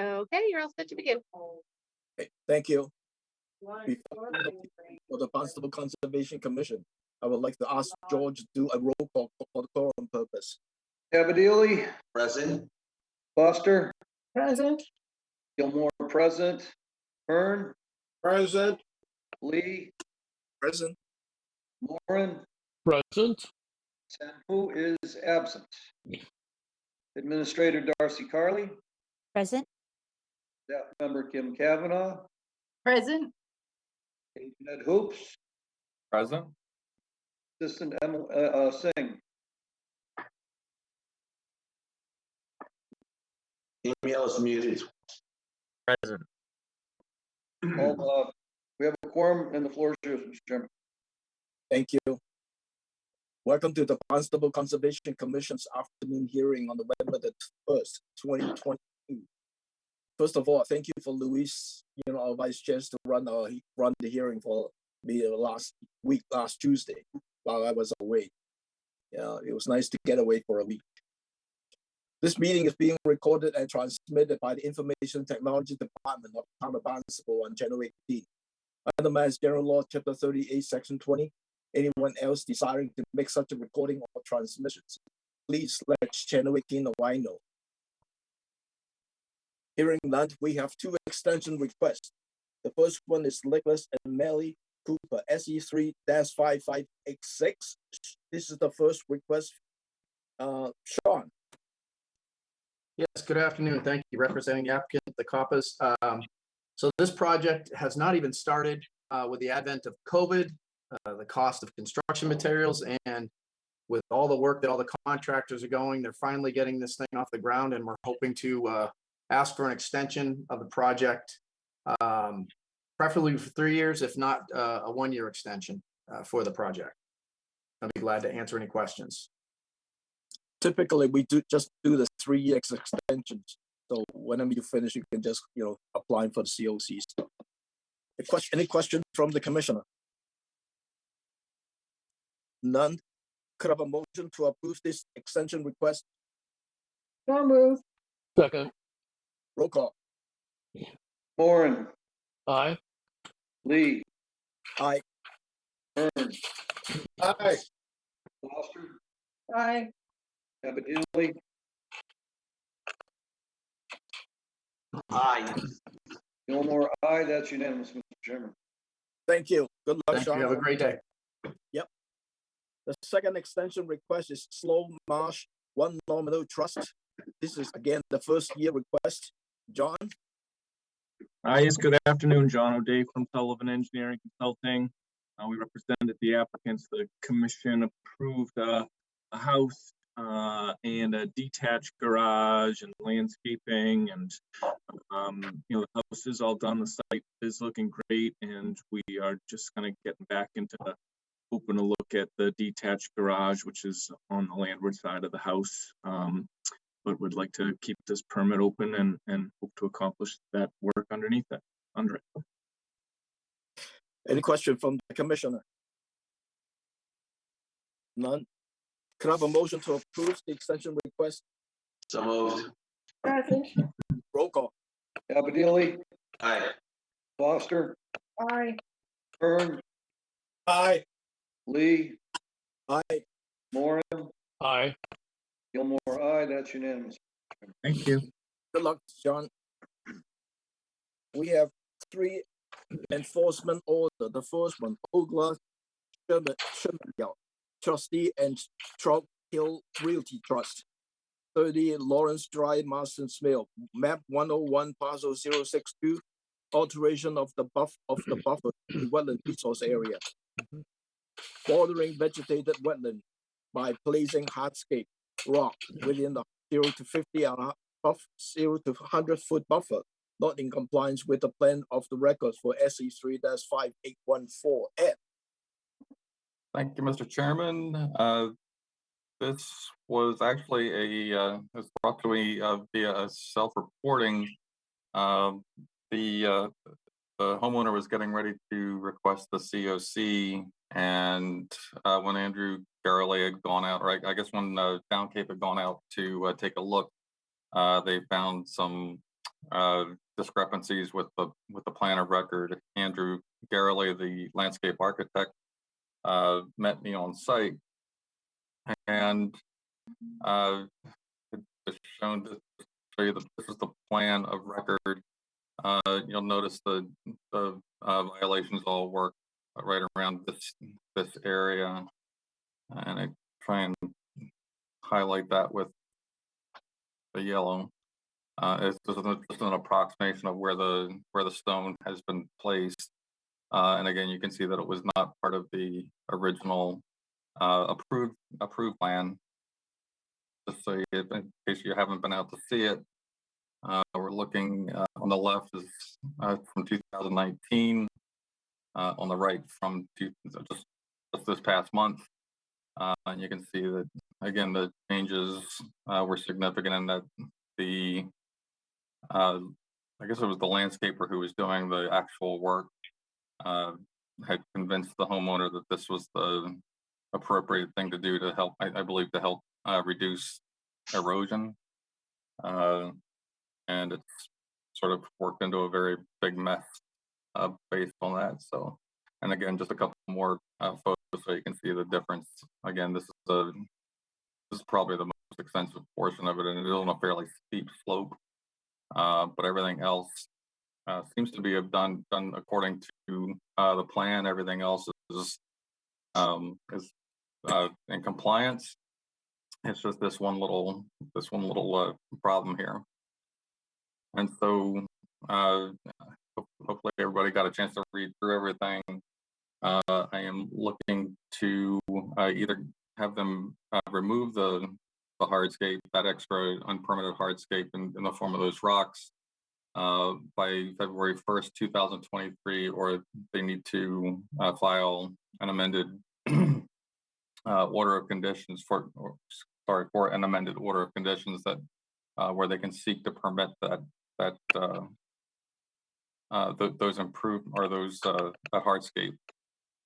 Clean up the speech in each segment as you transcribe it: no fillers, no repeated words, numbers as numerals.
Okay, you're all set to begin. Okay, thank you. Before for the Barnstable Conservation Commission, I would like to ask George to do a roll call for the quorum purpose. Abadili, Present. Foster, Present. Gilmore present, Hearn, Present. Lee, Present. Lauren, Present. who is absent. Administrator Darcy Carley, Present. staff member Kim Kavanaugh, Present. Ned Hoops, Present. assistant Singh. Email is muted. Present. We have a quorum and the floor is yours, Mr. Chairman. Thank you. Welcome to the Barnstable Conservation Commission's afternoon hearing on November the 1st, 2022. First of all, thank you for Luis, our vice chair, to run the hearing for me last Tuesday, while I was away. Yeah, it was nice to get away for a week. This meeting is being recorded and transmitted by the Information Technology Department of the Town of Barnstable on January 18. Under Mass General Law, Chapter 38, Section 20, anyone else desiring to make such a recording or transmissions, please let Channel 18 know I know. Hearing none, we have two extension requests. The first one is Nicholas and Melly Cooper, SE3-5586. This is the first request. Sean. Yes, good afternoon. Thank you. Representing the applicant, the COPPAs. So this project has not even started with the advent of COVID, the cost of construction materials, and with all the work that all the contractors are going, they're finally getting this thing off the ground, and we're hoping to ask for an extension of the project, preferably for 3 years, if not a 1-year extension for the project. I'll be glad to answer any questions. Typically, we just do the 3-year extensions. So whenever you finish, you can just apply for the COC stuff. Any questions from the commissioner? None. Could I have a motion to approve this extension request? So moved. Second. Roll call. Lauren, Aye. Lee, Aye. Hearn, Aye. Foster, Aye. Abadili, Aye. Gilmore, aye. That's unanimous, Mr. Chairman. Thank you. Good luck, Thank you. Sean. Have a great day. The second extension request is Slow Marsh One Nominal Trust. This is again the first year request. John? Yes, good afternoon, John O'Day from Sullivan Engineering Consulting. We represented the applicants. The commission approved a house and a detached garage and landscaping, and the house is all done. The site is looking great, and we are just kind of getting back into open a look at the detached garage, which is on the landward side of the house. But would like to keep this permit open and hope to accomplish that work under it. Any question from the commissioner? None. Could I have a motion to approve the extension request? So moved. Present. Roll call. Abadili, Aye. Foster, Aye. Hearn, Aye. Lee, Aye. Lauren, Aye. Gilmore, aye. That's unanimous. Thank you. Good luck, John. We have 3 enforcement order. The first one, Ogla Sherman, trustee and Trout Hill Realty Trust. 30 Lawrence Drive, Marston's Mill, map 101, parcel 062, alteration of the buffer wetland resource area. Bordering vegetated wetland by placing hardscape rock within the 0 to 50 and 0 to 100 foot buffer, not in compliance with the plan of the records for SE3-5814F. Thank you, Mr. Chairman. This was actually was brought to me via self-reporting. The homeowner was getting ready to request the COC, and when Andrew Garrelay had gone out, right, I guess when Down Cape had gone out to take a look, They found some discrepancies with the plan of record. Andrew Garreley, the landscape architect, met me on site, and it's shown to show you that this is the plan of record. You'll notice the violations all work right around this area, and I try and highlight that with the yellow. It's just an approximation of where the stone has been placed, and again, you can see that it was not part of the original approved plan. Just so in case you haven't been out to see it, we're looking on the left is from 2019, on the right from just this past month, and you can see that again the changes were significant in that the I guess it was the landscaper who was doing the actual work had convinced the homeowner that this was the appropriate thing to do to help, I believe, to help reduce erosion. And it's sort of worked into a very big mess based on that. So, and again, just a couple more photos so you can see the difference. Again, this is probably the most extensive portion of it, and it is on a fairly steep slope. But everything else seems to be done according to the plan. Everything else is in compliance. It's just this one little problem here. And so hopefully everybody got a chance to read through everything. I am looking to either have them remove the hardscape, that extra unpermitted hardscape in the form of those rocks by February 1st, 2023, or they need to file an amended order of conditions for an amended order of conditions that where they can seek to permit that those improved or those that hardscape.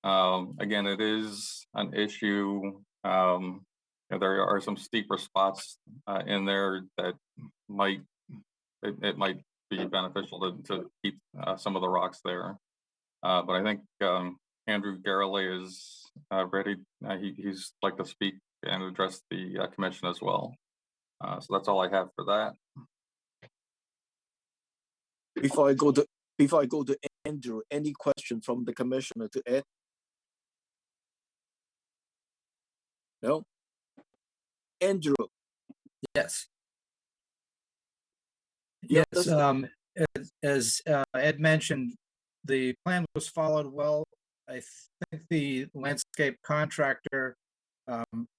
Again, it is an issue. There are some steeper spots in there that might be beneficial to keep some of the rocks there. But I think Andrew Garreley is ready. He's like to speak and address the commission as well. So that's all I have for that. Before I go to Andrew, any question from the commissioner to Ed? No? Andrew. Yes. Yeah, Yes, as Ed mentioned, the plan was followed well. I think the landscape contractor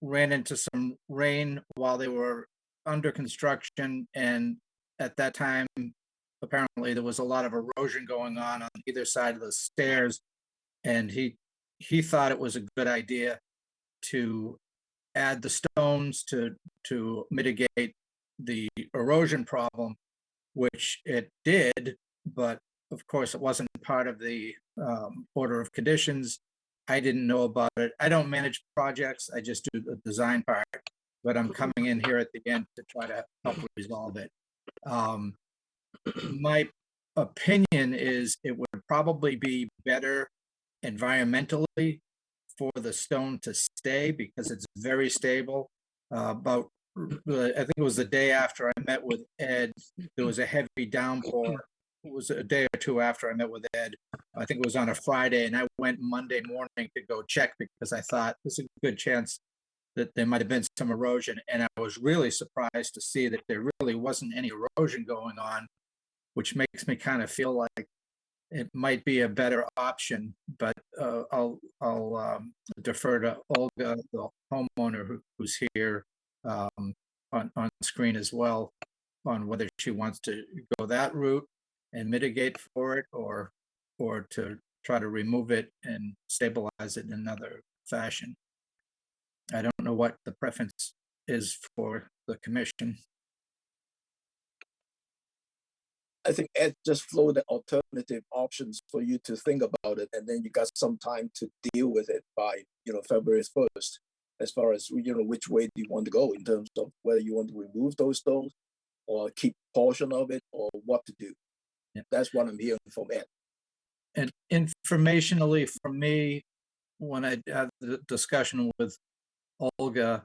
ran into some rain while they were under construction, and at that time, apparently there was a lot of erosion going on either side of the stairs, and he thought it was a good idea to add the stones to mitigate the erosion problem, which it did, but of course it wasn't part of the order of conditions. I didn't know about it. I don't manage projects, I just do the design part, but I'm coming in here at the end to try to help resolve it. My opinion is it would probably be better environmentally for the stone to stay because it's very stable. About I think it was the day after I met with Ed, there was a heavy downpour. It was a day or two after I met with Ed. I think it was on a Friday, and I went Monday morning to go check because I thought there's a good chance that there might have been some erosion. And I was really surprised to see that there really wasn't any erosion going on, which makes me kind of feel like it might be a better option, but I'll defer to Olga, the homeowner who's here on screen as well, on whether she wants to go that route and mitigate for it, or to try to remove it and stabilize it in another fashion. I don't know what the preference is for the commission. I think Ed just floated alternative options for you to think about it, and then you got some time to deal with it by February 1st. As far as which way do you want to go in terms of whether you want to remove those stones or keep portion of it, or what to do. Yeah. That's what I'm hearing from Ed. And informationally for me, when I had the discussion with Olga,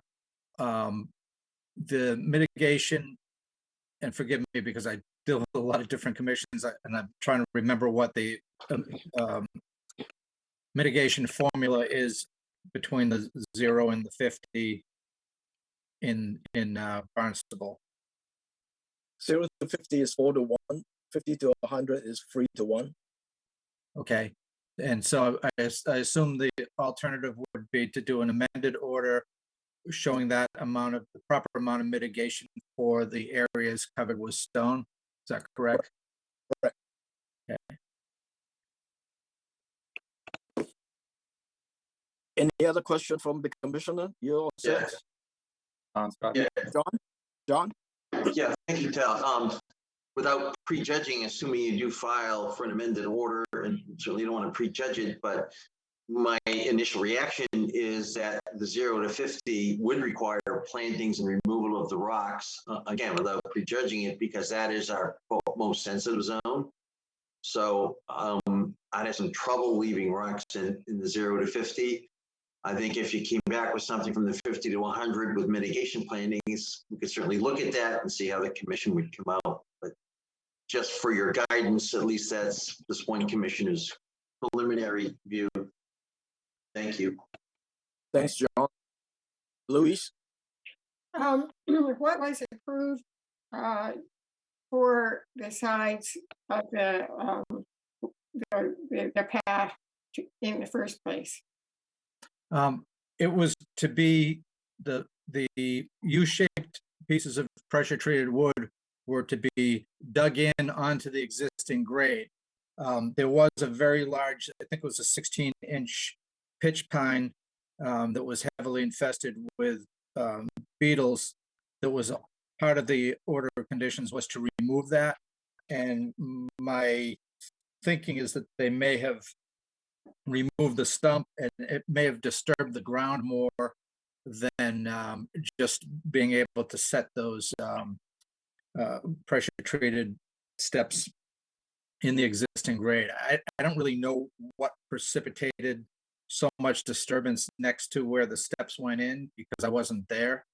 the mitigation, and forgive me because I deal with a lot of different commissions and I'm trying to remember what the mitigation formula is between the 0 and the 50 in Barnstable. 0 to 50 is 4 to 1. 50 to 100 is 3 to 1. Okay. And so I assume the alternative would be to do an amended order showing that amount of the proper amount of mitigation for the areas covered with stone. Is that correct? Correct. Okay. Any other question from the commissioner? You all set? Scott? Yeah. John? Yeah, thank you, Tal. Without prejudging, assuming you do file for an amended order, and certainly don't want to prejudge it, but my initial reaction is that the 0 to 50 would require plantings and removal of the rocks, again, without prejudging it, because that is our most sensitive zone. So I'd have some trouble leaving rocks in the 0 to 50. I think if you came back with something from the 50 to 100 with mitigation plantings, we could certainly look at that and see how the commission would come out. But just for your guidance, at least that's this one commissioner's preliminary view. Thank you. Thanks, John. Luis? What was approved for the sides of the path in the first place? It was to be the U-shaped pieces of pressure treated wood were to be dug in onto the existing grade. There was a very large, I think it was a 16-inch pitch pine that was heavily infested with beetles. That was part of the order of conditions was to remove that. And my thinking is that they may have removed the stump and it may have disturbed the ground more than just being able to set those pressure treated steps in the existing grade. I don't really know what precipitated so much disturbance next to where the steps went in because I wasn't there,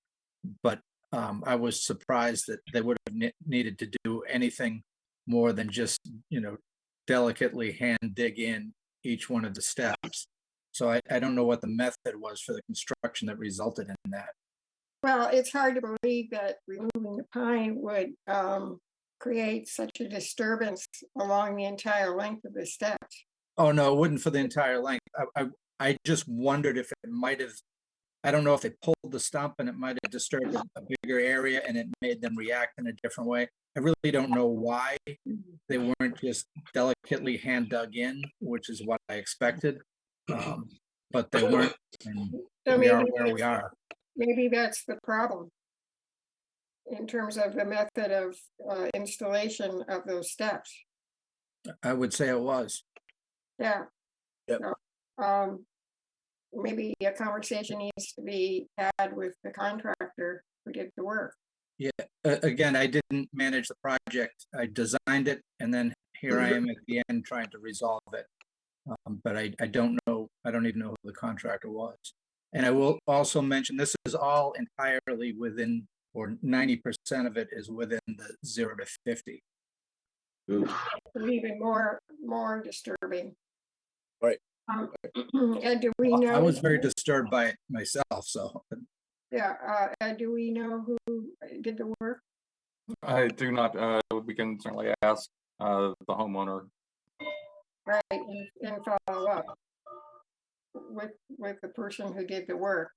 but I was surprised that they would have needed to do anything more than just, delicately hand dig in each one of the steps. So I don't know what the method was for the construction that resulted in that. Well, it's hard to believe that removing the pine would create such a disturbance along the entire length of the steps. Oh, no, it wouldn't for the entire length. I just wondered if it might have, I don't know if they pulled the stump and it might have disturbed a bigger area and it made them react in a different way. I really don't know why they weren't just delicately hand dug in, which is what I expected. But they weren't, and So we are where we are. Maybe that's the problem in terms of the method of installation of those steps. I would say it was. Yeah. Yep. So, maybe a conversation needs to be had with the contractor who did the work. Yeah, again, I didn't manage the project. I designed it, and then here I am at the end trying to resolve it. But I don't know, I don't even know who the contractor was. And I will also mention, this is all entirely within, or 90% of it is within the 0 to 50. Even more disturbing. Right. And do we know? I was very disturbed by it myself, so. Yeah, and do we know who did the work? I do not, we can certainly ask the homeowner. Right, and follow up with the person who did the work,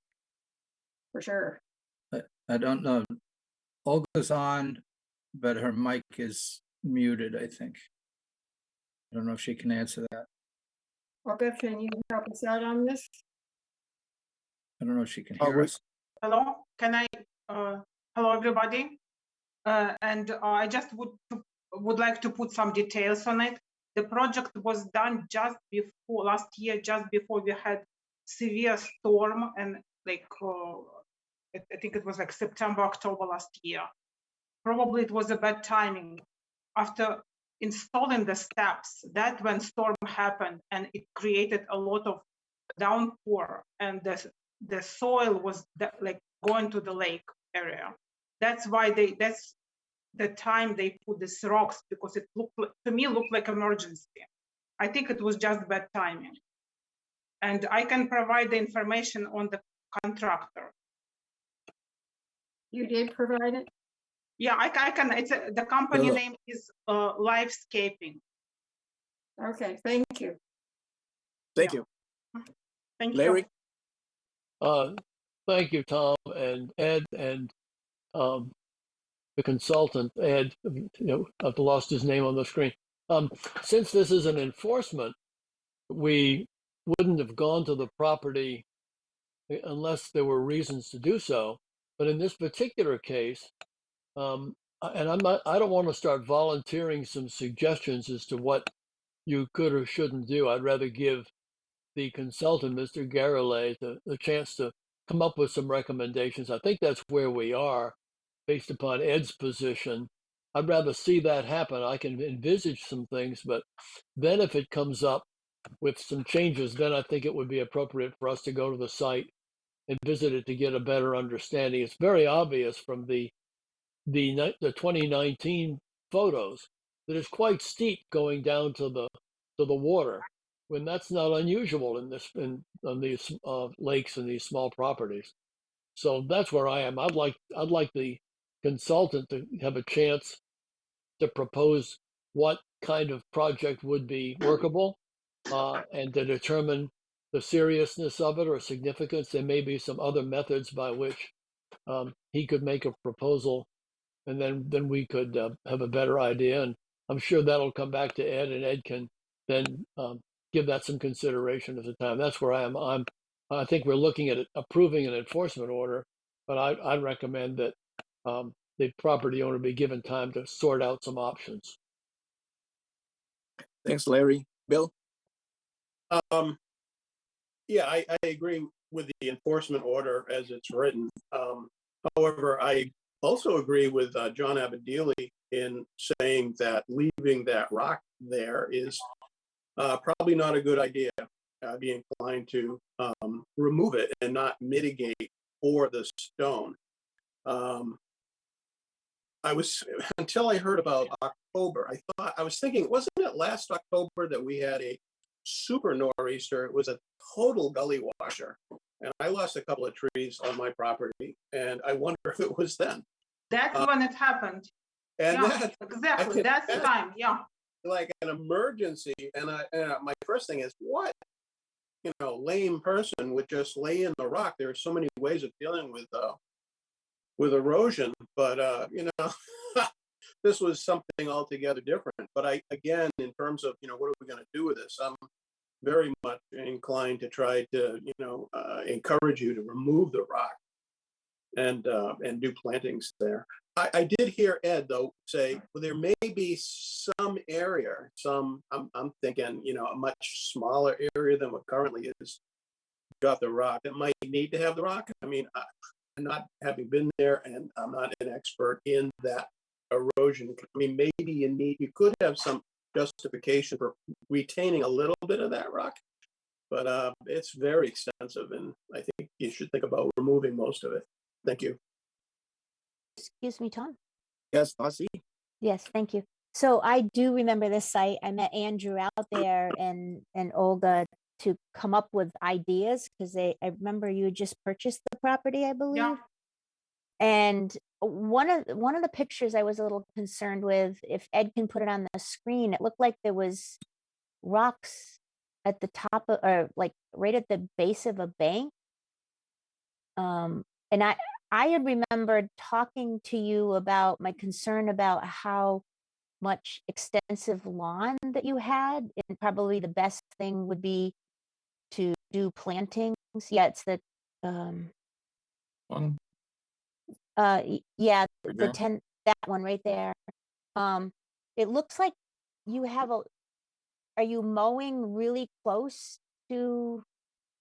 for sure. I don't know. Olga's on, but her mic is muted, I think. I don't know if she can answer that. Olga, can you help us out on this? I don't know if she can hear us. Hello, can I? Hello, everybody. And I just would like to put some details on it. The project was done just before last year, just before we had severe storm, and like I think it was like September, October last year. probably it was a bad timing. After installing the steps, that when storm happened and it created a lot of downpour and the soil was like going to the lake area. That's why that's the time they put these rocks, because it to me looked like emergency. I think it was just bad timing. And I can provide the information on the contractor. You did provide it? Yeah, I can. It's the company Hello. name is Lifescaping. Okay, thank you. Thank you. Thank Larry? Thank you, Tom and Ed and the consultant, Ed, I've lost his name on the screen. Since this is an enforcement, we wouldn't have gone to the property unless there were reasons to do so. But in this particular case, and I don't want to start volunteering some suggestions as to what you could or shouldn't do. I'd rather give the consultant, Mr. Garrelay, the chance to come up with some recommendations. I think that's where we are based upon Ed's position. I'd rather see that happen. I can envisage some things, but then if it comes up with some changes, then I think it would be appropriate for us to go to the site and visit it to get a better understanding. It's very obvious from the 2019 photos that it's quite steep going down to the water, when that's not unusual on these lakes and these small properties. So that's where I am. I'd like the consultant to have a chance to propose what kind of project would be workable, and to determine the seriousness of it or significance. There may be some other methods by which he could make a proposal, and then we could have a better idea. And I'm sure that'll come back to Ed, and Ed can then give that some consideration at the time. That's where I am. I think we're looking at approving an enforcement order, but I recommend that the property owner be given time to sort out some options. Thanks, Larry. Bill? Yeah, I agree with the enforcement order as it's written. However, I also agree with John Abadili in saying that leaving that rock there is probably not a good idea. I'd be inclined to remove it and not mitigate for the stone. I was, until I heard about October, I was thinking, wasn't it last October that we had a super nor'easter? It was a total gully washer. And I lost a couple of trees on my property, and I wonder if it was then. That's when it happened. And Yeah, that, exactly. That's the time. Yeah. like an emergency. And my first thing is, what, lame person would just lay in the rock? There are so many ways of dealing with erosion, but this was something altogether different. But again, in terms of what are we going to do with this, I'm very much inclined to try to encourage you to remove the rock and do plantings there. I did hear Ed though say, well, there may be some area, I'm thinking a much smaller area than what currently is got the rock that might need to have the rock. I mean, not having been there, and I'm not an expert in that erosion. I mean, maybe you could have some justification for retaining a little bit of that rock, but it's very extensive, and I think you should think about removing most of it. Thank you. Excuse me, Tom. Yes, Darcy? Yes, thank you. So I do remember this site. I met Andrew out there and Olga to come up with ideas, because I remember you had just purchased the property, I believe. Yeah. And one of the pictures I was a little concerned with, if Ed can put it on the screen, it looked like there was rocks at the top of, or like right at the base of a bank. And I had remembered talking to you about my concern about how much extensive lawn that you had, and probably the best thing would be to do plantings. Yeah, it's the One. yeah, Right the here? 10, that one right there. It looks like you have are you mowing really close to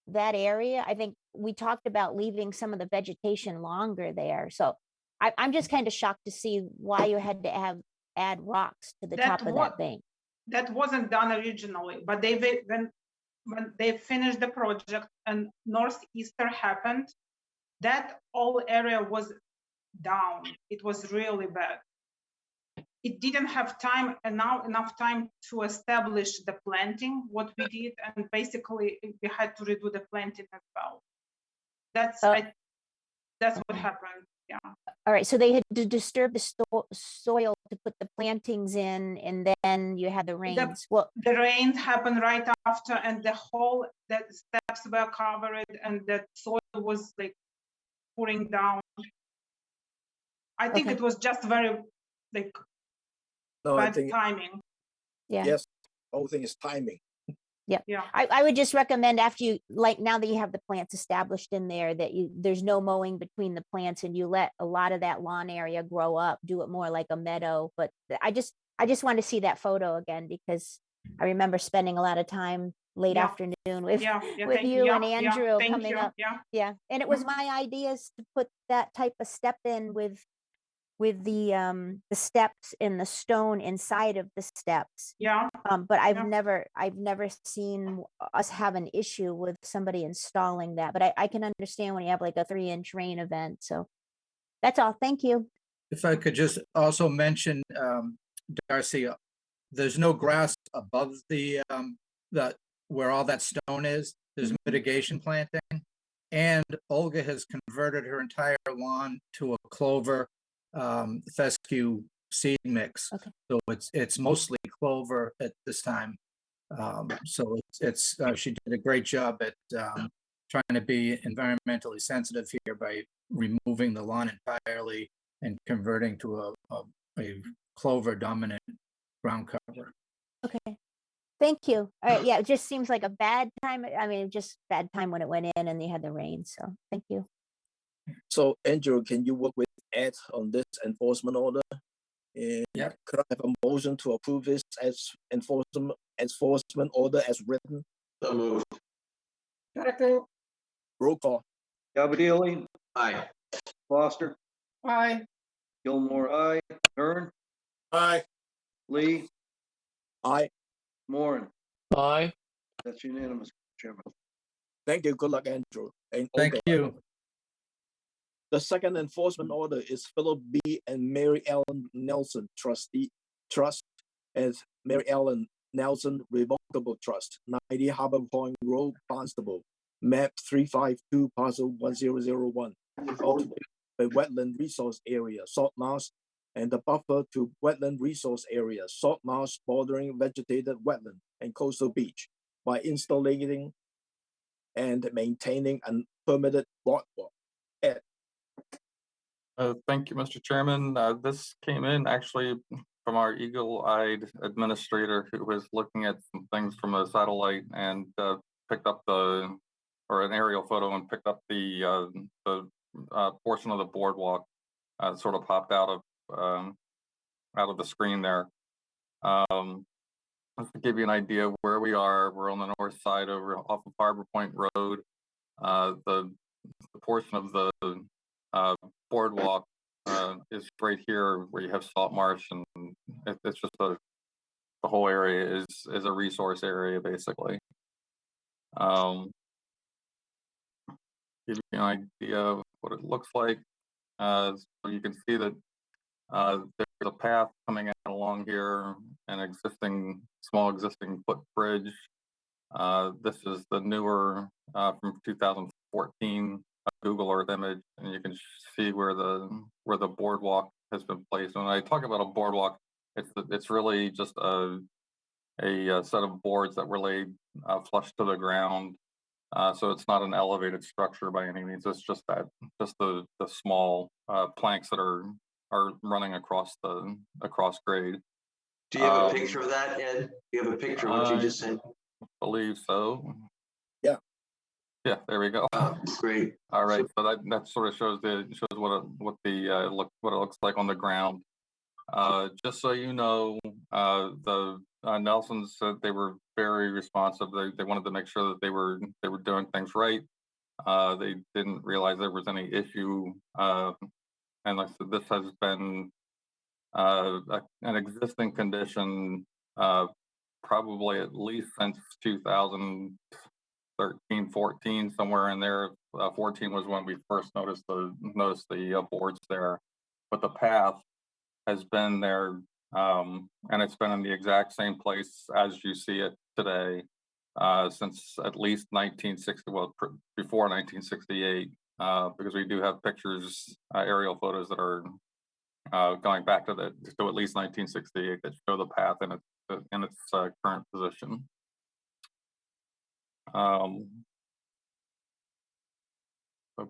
that area? I think we talked about leaving some of the vegetation longer there. So I'm just kind of shocked to see why you had to add rocks to the top of that bank. That wasn't done originally, but when they finished the project and northeaster happened, that whole area was down. It was really bad. It didn't have time enough time to establish the planting, what we did, and basically we had to redo the planting as well. That's what happened. Yeah. All right, so they had to disturb the soil to put the plantings in, and then you had the rains. The rain happened right after, and the steps were covered, and the soil was like pouring down. I think it was just very like bad timing. Yeah. Yes, whole thing is timing. Yeah. I would just recommend after you, like now that you have the plants established in there, that there's no mowing between the plants and you let a lot of that lawn area grow up, do it more like a meadow. But I just want to see that photo again, because I remember spending a lot of time late afternoon with you and Andrew coming up. Yeah. And it was my ideas to put that type of step in with the steps and the stone inside of the steps. Yeah. But I've never seen us have an issue with somebody installing that. But I can understand when you have like a 3-inch rain event. So that's all. Thank you. If I could just also mention, Darcy, there's no grass above the where all that stone is. There's mitigation planting, and Olga has converted her entire lawn to a clover fescue seed mix. Okay. So it's mostly clover at this time. So it's she did a great job at trying to be environmentally sensitive here by removing the lawn entirely and converting to a clover dominant ground cover. Okay. Thank you. All right. Yeah, it just seems like a bad time. I mean, just bad time when it went in and they had the rain. So thank you. So Andrew, can you work with Ed on this enforcement order? And could I have a motion to approve this as enforcement order as written? So moved. Second. Roll call. Gabrielli, Aye. Foster, Aye. Gilmore, aye. Hearn, Aye. Lee, Aye. Moran. Aye. That's unanimous, Mr. Chairman. Thank you. Good luck, Andrew. And Thank Olga. you. The second enforcement order is Philip B. and Mary Ellen Nelson Trust as Mary Ellen Nelson Revocable Trust, 90 Harbor Point Road, Barnstable, map 352, parcel 1001. The wetland resource area, salt marsh, and the buffer to wetland resource area, salt marsh bordering vegetated wetland and coastal beach by installing and maintaining a permitted boardwalk. Ed. Thank you, Mr. Chairman. This came in actually from our eagle-eyed administrator who was looking at some things from a satellite and picked up an aerial photo and picked up the portion of the boardwalk sort of popped out of the screen there. Just to give you an idea of where we are, we're on the north side off of Harbor Point Road. The portion of the boardwalk is right here where you have salt marsh, and it's just the whole area is a resource area basically. Give you an idea of what it looks like. So you can see that there's a path coming out along here, an small existing footbridge. This is the newer from 2014 Google Earth image, and you can see where the boardwalk has been placed. When I talk about a boardwalk, it's really just a set of boards that were laid flush to the ground. So it's not an elevated structure by any means. It's just the small planks that are running across grade. Do you have a picture of that, Ed? Do you have a picture of what you just said? Believe so. Yeah, there we go. Great. All right, so that sort of shows what it looks like on the ground. Just so you know, the Nelsons said they were very responsive. They wanted to make sure that they were doing things right. They didn't realize there was any issue And like I said, this has been an existing condition probably at least since 2013, 14, somewhere in there. 14 was when we first noticed the boards there, but the path has been there, and it's been in the exact same place as you see it today since at least 1960. Well, before 1968, because we do have pictures, aerial photos that are going back to at least 1968 that show the path in its current position. So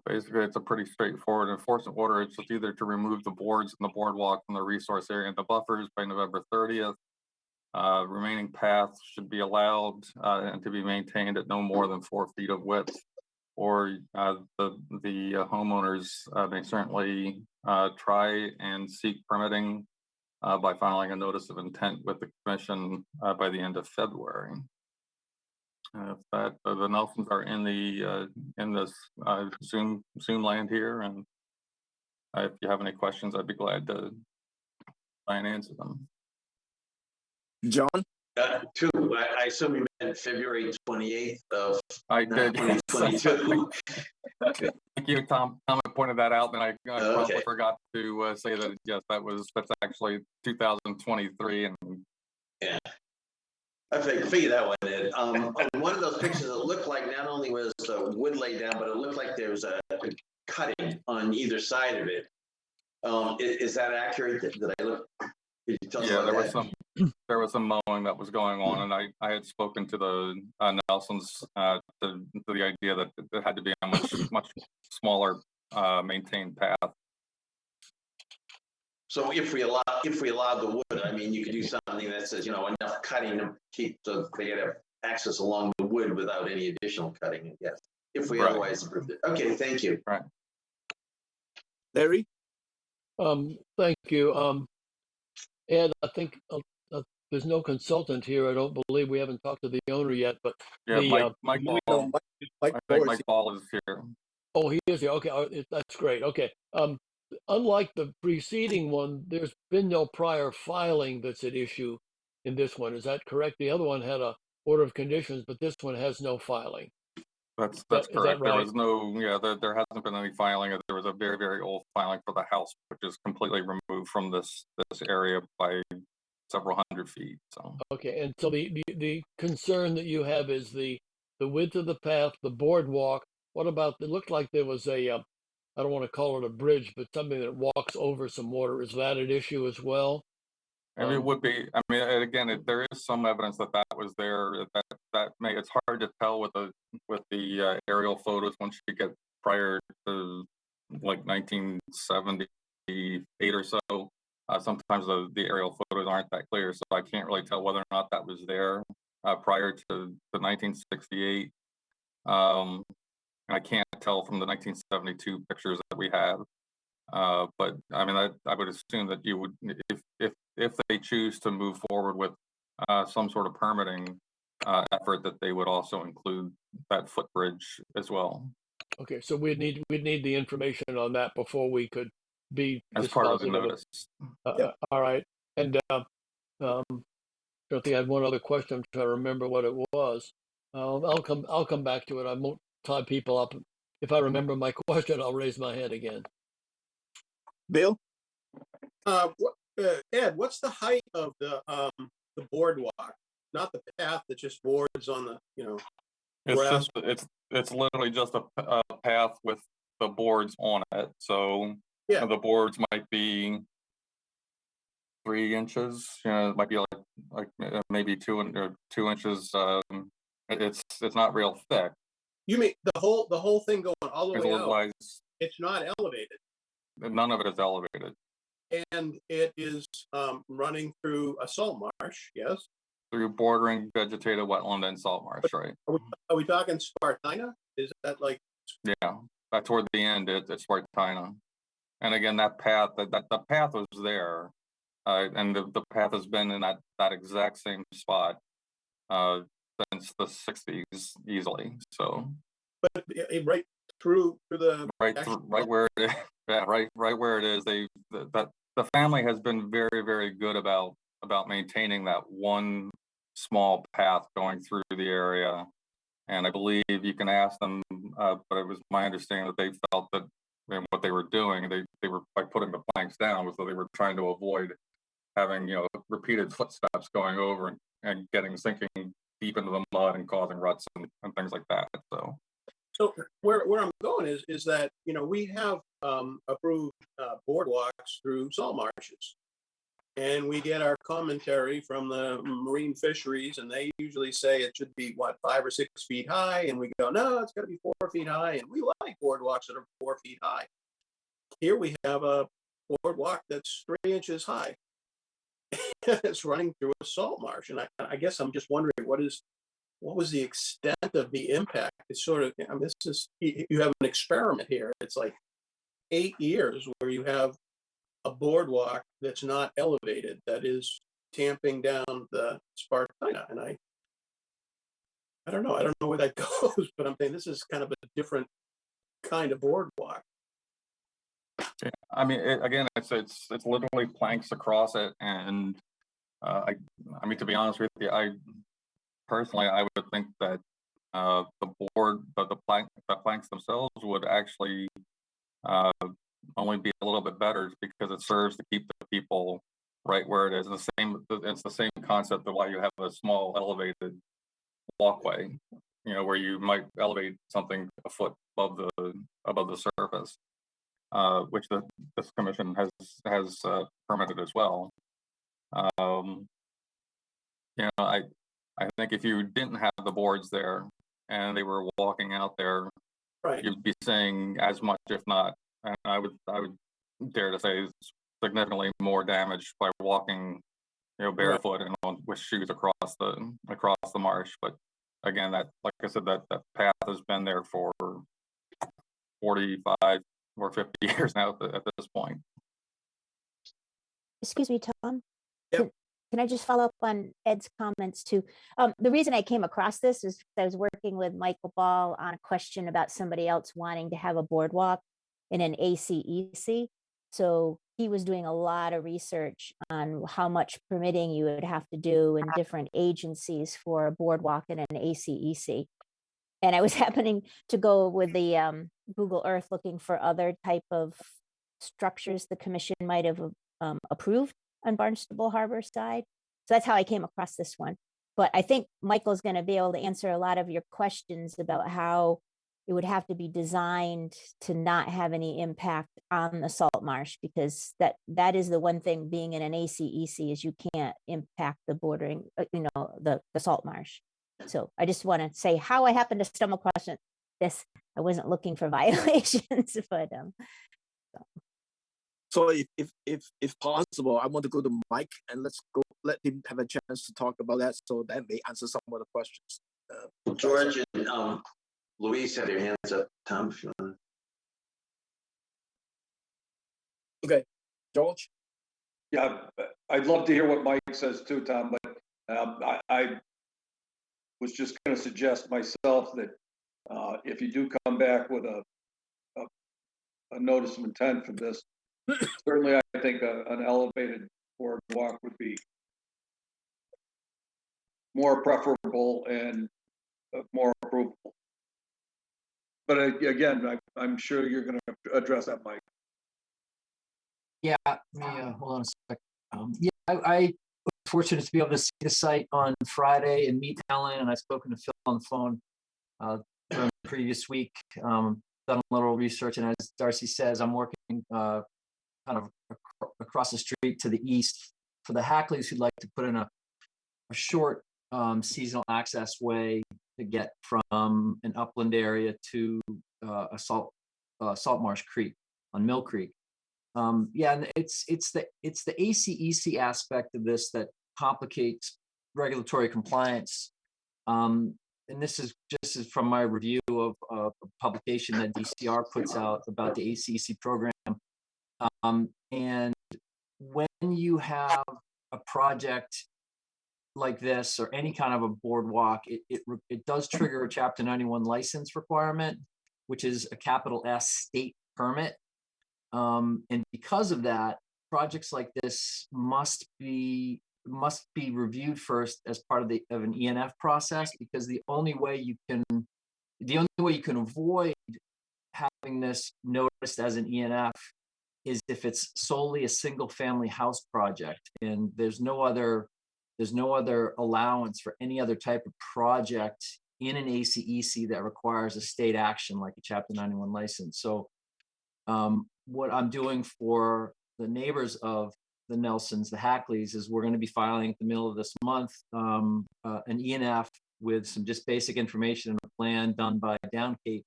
basically, it's a pretty straightforward enforcement order. It's just either to remove the boards and the boardwalk from the resource area and the buffers by November 30th. Remaining paths should be allowed and to be maintained at no more than 4 feet of width. Or the homeowners may certainly try and seek permitting by filing a notice of intent with the commission by the end of February. If that the Nelsons are in this Zoom land here, and if you have any questions, I'd be glad to try and answer them. John? Two, I assume you meant February 28th of I did. 2022. Thank you, Tom. Tom pointed that out, and I probably Okay. forgot to say that. Yes, that's actually 2023, and Yeah, I figured that one in. On one of those pictures, it looked like not only was the wood laid down, but it looked like there was a cutting on either side of it. Is that accurate? Did I look? Could you tell us about that? There was some mowing that was going on, and I had spoken to the Nelsons to the idea that it had to be a much smaller maintained path. So if we allow the wood, I mean, you could do something that says, enough cutting to keep so they get access along the wood without any additional cutting. Yes, if we Right. otherwise approved it. Okay, thank you. Right. Larry? Thank you. Ed, I think there's no consultant here. I don't believe we haven't talked to the owner yet, but Yeah, Mike Ball. Mike I think Ball is Mike Ball is here. Oh, he is here. Okay, that's great. Okay. Unlike the preceding one, there's been no prior filing that's at issue in this one. Is that correct? The other one had a order of conditions, but this one has no filing. That's Is that correct. There right? was no, there hasn't been any filing. There was a very, very old filing for the house, which is completely removed from this area by several hundred feet. So Okay, and so the concern that you have is the width of the path, the boardwalk. What about, it looked like there was a, I don't want to call it a bridge, but something that walks over some water. Is that an issue as well? and it would be. I mean, again, there is some evidence that was there. It's hard to tell with the aerial photos once you get prior to like 1978 or so. Sometimes the aerial photos aren't that clear, so I can't really tell whether or not that was there prior to the 1968. I can't tell from the 1972 pictures that we have. But I mean, I would assume that you would, if they choose to move forward with some sort of permitting effort, that they would also include that footbridge as well. Okay, so we'd need the information on that before we could be as part of the dispositive notice. All right, and I think I had one other question. I'm trying to remember what it was. I'll come back to it. I won't tie people up. If I remember my question, I'll raise my hand again. Bill? Ed, what's the height of the boardwalk? Not the path, that just boards on the, grass. It's literally just a path with the boards on it. So Yeah. the boards might be 3 inches. It might be like maybe 2 inches. It's not real thick. You mean the whole thing going all the way out? Otherwise, It's not elevated, none of it is elevated. and it is running through a salt marsh. Yes. Through bordering vegetated wetland and salt marsh, right? Are we talking Spartina? Is that like? Yeah, toward the end, it's Spartina. And again, that path, the path was there, and the path has been in that exact same spot since the 60s easily. So, But right through the. Right, right where it is. Yeah, right where it is. The family has been very, very good about maintaining that one small path going through the area. And I believe you can ask them, but it was my understanding that they felt that what they were doing, they were, by putting the planks down, was that they were trying to avoid having, repeated footsteps going over and getting sinking deep into the mud and causing ruts and things like that. So where I'm going is that, we have approved boardwalks through salt marshes. And we get our commentary from the marine fisheries, and they usually say it should be 5 or 6 feet high. And we go, no, it's got to be 4 feet high. And we like boardwalks that are 4 feet high. Here we have a boardwalk that's 3 inches high. It's running through a salt marsh. And I guess I'm just wondering what was the extent of the impact? It's sort of, you have an experiment here. It's like 8 years where you have a boardwalk that's not elevated, that is tamping down the Spartina. And I don't know where that goes, but I'm saying this is kind of a different kind of boardwalk. Yeah, I mean, again, it's literally planks across it, and I mean, to be honest with you, I would think that the planks themselves would actually only be a little bit better, because it serves to keep the people right where it is. It's the same concept of why you have a small elevated walkway, where you might elevate something a foot above the surface, which this commission has permitted as well. I think if you didn't have the boards there and they were walking out there, right, you'd be seeing as much, if not, and I would dare to say, significantly more damage by walking, barefoot and with shoes across the marsh. But again, that, like I said, that path has been there for 45 or 50 years now at this point. Excuse me, Tom. Yep. Can I just follow up on Ed's comments too? The reason I came across this is because I was working with Michael Ball on a question about somebody else wanting to have a boardwalk in an ACEC. So he was doing a lot of research on how much permitting you would have to do in different agencies for a boardwalk in an ACEC. And I was happening to go with the Google Earth looking for other type of structures the commission might have approved on Barnstable Harbor side. So that's how I came across this one. But I think Michael's going to be able to answer a lot of your questions about how it would have to be designed to not have any impact on the salt marsh, because that is the one thing being in an ACEC is you can't impact the bordering, the salt marsh. So I just want to say how I happened to stumble across this. I wasn't looking for violations, but So if possible, I want to go to Mike and let him have a chance to talk about that, so that may answer some of the questions. George and Louise had their hands up. Tom, if you want. Okay, George. Yeah, I'd love to hear what Mike says too, Tom, but I was just going to suggest myself that if you do come back with a notice of intent for this, certainly I think an elevated boardwalk would be more preferable and more approvable. But again, I'm sure you're going to address that, Mike. Yeah, let me hold on a sec. Yeah, I was fortunate to be able to see the site on Friday and meet Alan, and I've spoken to Phil on the phone during the previous week. Done a little research, and as Darcy says, I'm working kind of across the street to the east for the Hackleys who'd like to put in a short seasonal access way to get from an upland area to a salt marsh creek on Mill Creek. Yeah, and it's the ACEC aspect of this that complicates regulatory compliance. And this is just from my review of a publication that DCR puts out about the ACEC program. And when you have a project like this or any kind of a boardwalk, it does trigger a Chapter 91 license requirement, which is a capital S state permit. And because of that, projects like this must be reviewed first as part of an ENF process, because the only way you can avoid having this noticed as an ENF is if it's solely a single family house project, and there's no other allowance for any other type of project in an ACEC that requires a state action like a Chapter 91 license. So what I'm doing for the neighbors of the Nelsons, the Hackleys, is we're going to be filing at the middle of this month an ENF with some just basic information and a plan done by Down Cape,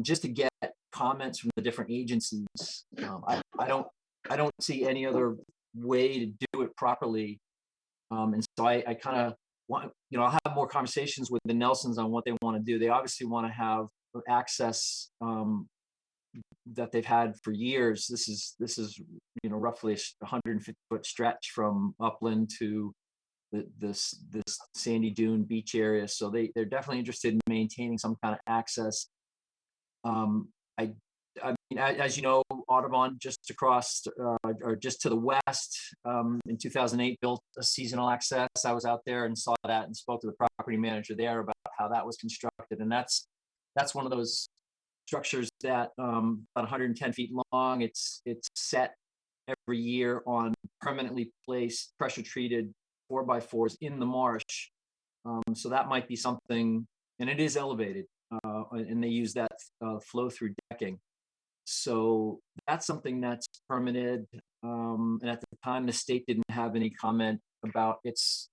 just to get comments from the different agencies. I don't see any other way to do it properly, and so I kind of want, I'll have more conversations with the Nelsons on what they want to do. They obviously want to have access that they've had for years. This is roughly a 150-foot stretch from Upland to this sandy dune beach area. So they're definitely interested in maintaining some kind of access. I mean, as you know, Audubon just across or just to the west in 2008 built a seasonal access. I was out there and saw that and spoke to the property manager there about how that was constructed. And that's one of those structures that about 110 feet long. It's set every year on permanently placed pressure treated 4x4s in the marsh. So that might be something, and it is elevated, and they use that flow through decking. So that's something that's permitted. And at the time, the state didn't have any comment about its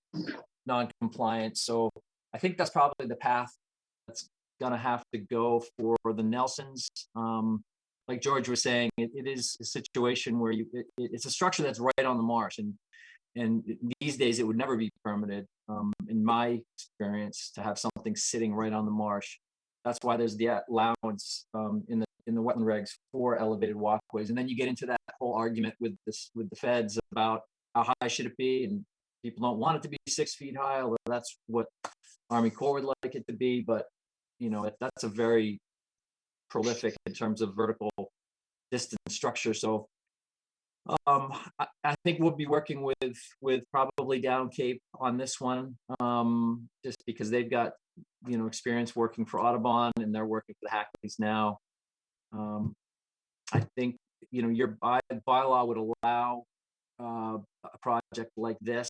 non-compliance. So I think that's probably the path that's gonna have to go for the Nelsons. Like George was saying, it is a situation where it's a structure that's right on the marsh, and these days it would never be permitted, in my experience, to have something sitting right on the marsh. That's why there's the allowance in the wetland regs for elevated walkways. And then you get into that whole argument with the feds about how high should it be, and people don't want it to be 6 feet high, although that's what Army Corps would like it to be. But that's a very prolific in terms of vertical distance structure. So I think we'll be working with probably Down Cape on this one, just because they've got experience working for Audubon, and they're working for the Hackleys now. I think your bylaw would allow a project like this,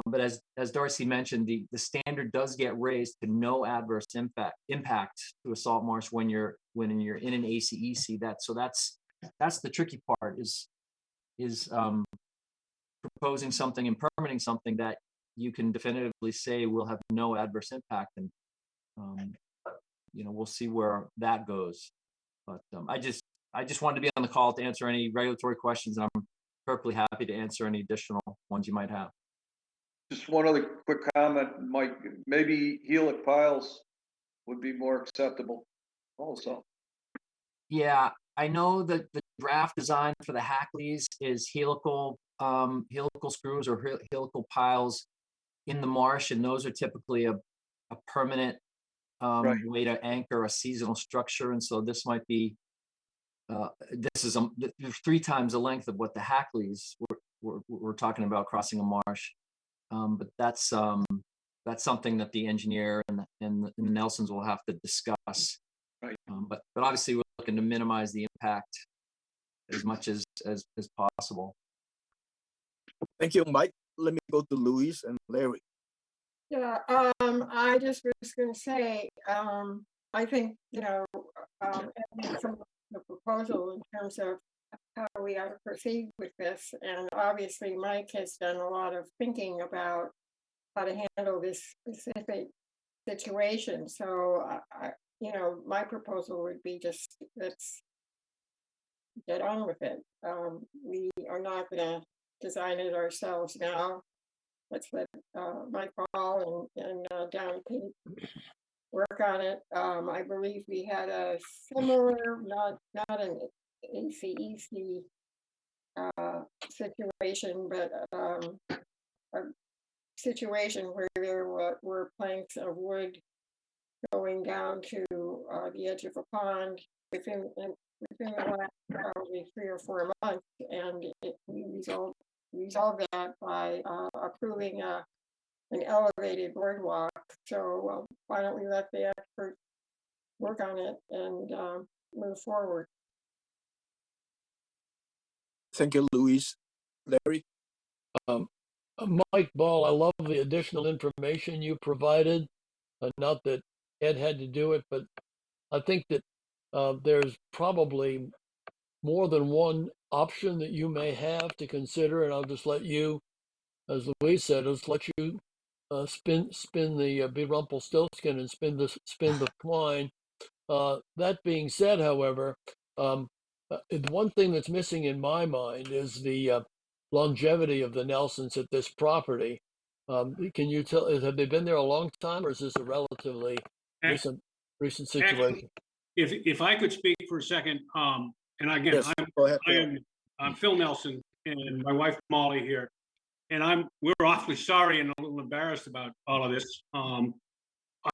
but as Darcy mentioned, the standard does get raised to no adverse impact to a salt marsh when you're in an ACEC. That's the tricky part, is proposing something and permitting something that you can definitively say will have no adverse impact, and we'll see where that goes. But I just wanted to be on the call to answer any regulatory questions, and I'm perfectly happy to answer any additional ones you might have. Just one other quick comment, Mike. Maybe helic piles would be more acceptable also. Yeah, I know that the draft design for the Hackleys is helical screws or helical piles in the marsh, and those are typically a permanent way to anchor a seasonal structure. And so this might be this is 3 times the length of what the Hackleys we're talking about crossing a marsh. But that's something that the engineer and the Nelsons will have to discuss. Right. But obviously we're looking to minimize the impact as much as possible. Thank you, Mike. Let me go to Luis and Larry. Yeah, I just was going to say, I think, the proposal in terms of how we ought to proceed with this. And obviously Mike has done a lot of thinking about how to handle this specific situation. So, my proposal would be just, let's get on with it. We are not going to design it ourselves now. Let's let Mike Paul and Down Cape work on it. I believe we had a similar, not an ACEC situation, but a situation where there were planks of wood going down to the edge of a pond within the last probably 3 or 4 months, and we resolved that by approving an elevated boardwalk. So why don't we let the experts work on it and move forward? Thank you, Luis. Larry? Mike Ball, I love the additional information you provided. Not that Ed had to do it, but I think that there's probably more than one option that you may have to consider, and I'll just let you, as Louise said, just let you spin the be Rumpelstiltskin and spin the twine. That being said, however, the one thing that's missing in my mind is the longevity of the Nelsons at this property. Can you tell? Have they been there a long time, or is this a relatively recent situation? If I could speak for a second, and again, Yes, go ahead, Phil. I'm Phil Nelson and my wife Molly here, and we're awfully sorry and a little embarrassed about all of this.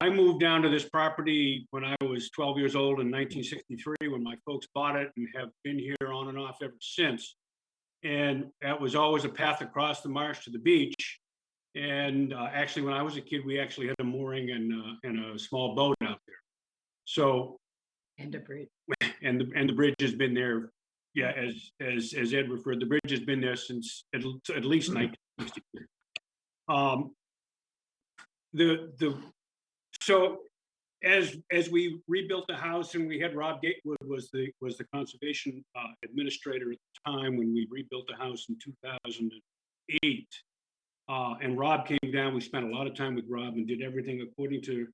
I moved down to this property when I was 12 years old in 1963 when my folks bought it, and have been here on and off ever since. And that was always a path across the marsh to the beach. And actually, when I was a kid, we actually had a mooring and a small boat out there. So, and a bridge. And the bridge has been there. Yeah, as Ed referred, the bridge has been there since at least 1963. So as we rebuilt the house, and we had Rob Gatewood was the conservation administrator at the time when we rebuilt the house in 2008. And Rob came down. We spent a lot of time with Rob and did everything according to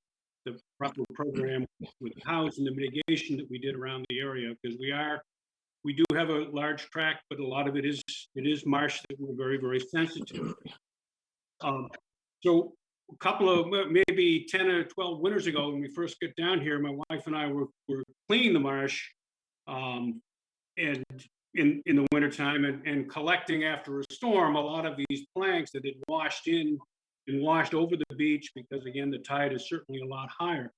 the proper program with the house and the mitigation that we did around the area, because we do have a large tract, but a lot of it is marsh that we're very, very sensitive. So a couple of maybe 10 or 12 winters ago, when we first got down here, my wife and I were cleaning the marsh and in the wintertime and collecting after a storm a lot of these planks that had washed in and washed over the beach, because again, the tide is certainly a lot higher.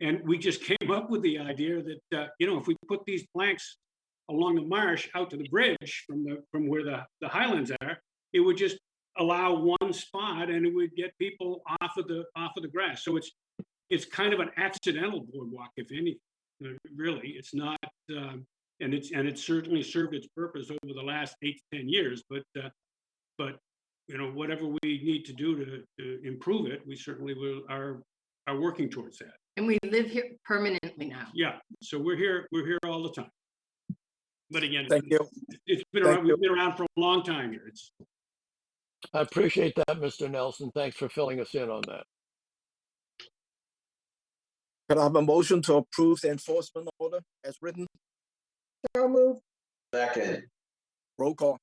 And we just came up with the idea that, if we put these planks along the marsh out to the bridge from where the highlands are, it would just allow one spot and it would get people off of the grass. So it's kind of an accidental boardwalk, if anything. Really, it's not, and it's certainly served its purpose over the last 8 to 10 years. But whatever we need to do to improve it, we certainly are working towards that. And we live here permanently now. Yeah, so we're here all the time. But again, Thank you. It's been around. We've been around for a long time here. I appreciate that, Mr. Nelson. Thanks for filling us in on that. Can I have a motion to approve the enforcement order as written? So moved. Second. Roll call.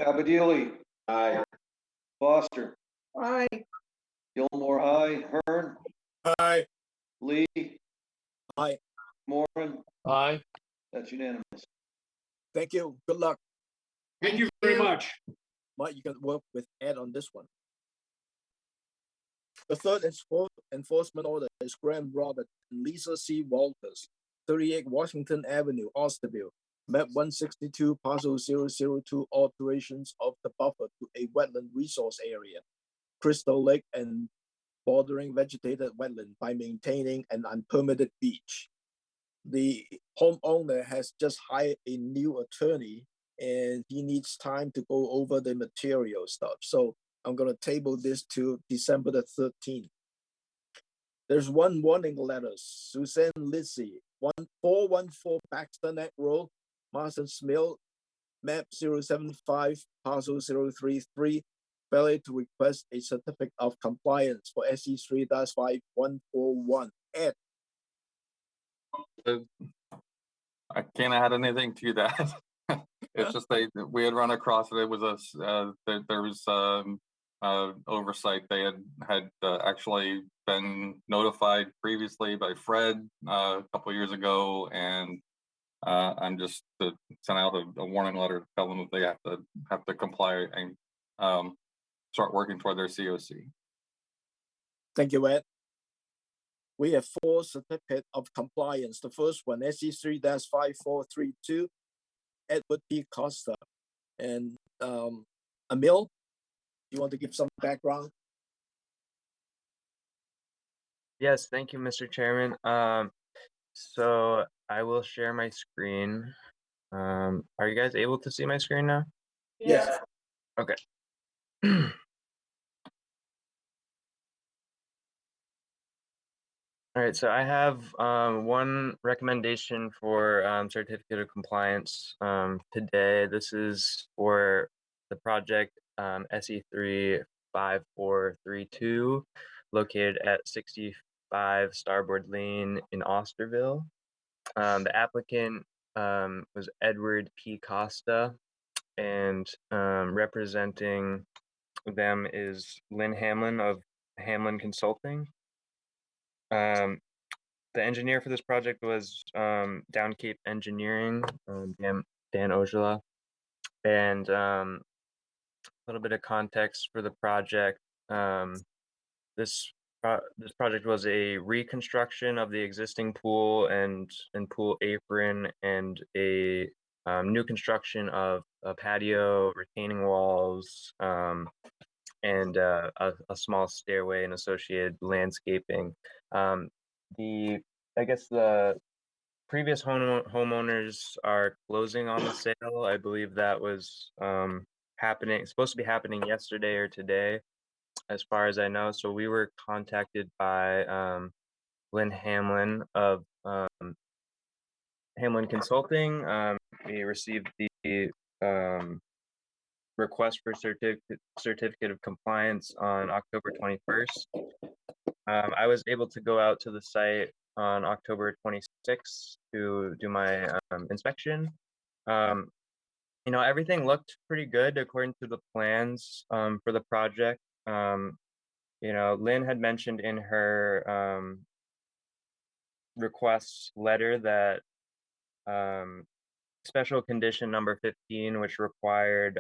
Abadili. Aye. Foster. Aye. Gilmore, aye. Hearn. Aye. Lee. Aye. Moran. Aye. That's unanimous. Thank you. Good luck. Thank you very much. Mike, you can work with Ed on this one. The third enforcement order is Graham Robert and Lisa C. Walters, 38 Washington Avenue, Barnstable, map 162, parcel 002, alterations of the buffer to a wetland resource area, Crystal Lake, and bordering vegetated wetland by maintaining an unpermitted beach. The homeowner has just hired a new attorney and he needs time to go over the material stuff. So I'm going to table this to December the 13th. There's one warning letter. Suzanne Lizzie, 414 Baxter Neck Road, Marston's Mill, map 075, parcel 033, failure to request a certificate of compliance for SE 3-5141. Ed. I can't add anything to that. It's just we had run across it. It was there was oversight. They had actually been notified previously by Fred a couple of years ago, and I'm just to send out a warning letter to tell them that they have to comply and start working toward their COC. Thank you, Ed. We have 4 certificate of compliance. The first one, SE3-5432, Edward P. Costa. And Emil, you want to give some background? Yes, thank you, Mr. Chairman. So I will share my screen. Are you guys able to see my screen now? Yes. Okay. All right, so I have one recommendation for certificate of compliance today. This is for the project SE35432, located at 65 Starboard Lane in Osterville. The applicant was Edward P. Costa, and representing them is Lynn Hamlin of Hamlin Consulting. The engineer for this project was Down Cape Engineering, Dan Ojala. And a little bit of context for the project. This project was a reconstruction of the existing pool and pool apron, and a new construction of a patio, retaining walls, and a small stairway and associated landscaping. I guess the previous homeowners are closing on the sale. I believe that was supposed to be happening yesterday or today, as far as I know. So we were contacted by Lynn Hamlin of Hamlin Consulting. We received the request for certificate of compliance on October 21st. I was able to go out to the site on October 26th to do my inspection. Everything looked pretty good according to the plans for the project. Lynn had mentioned in her request letter that special condition number 15, which required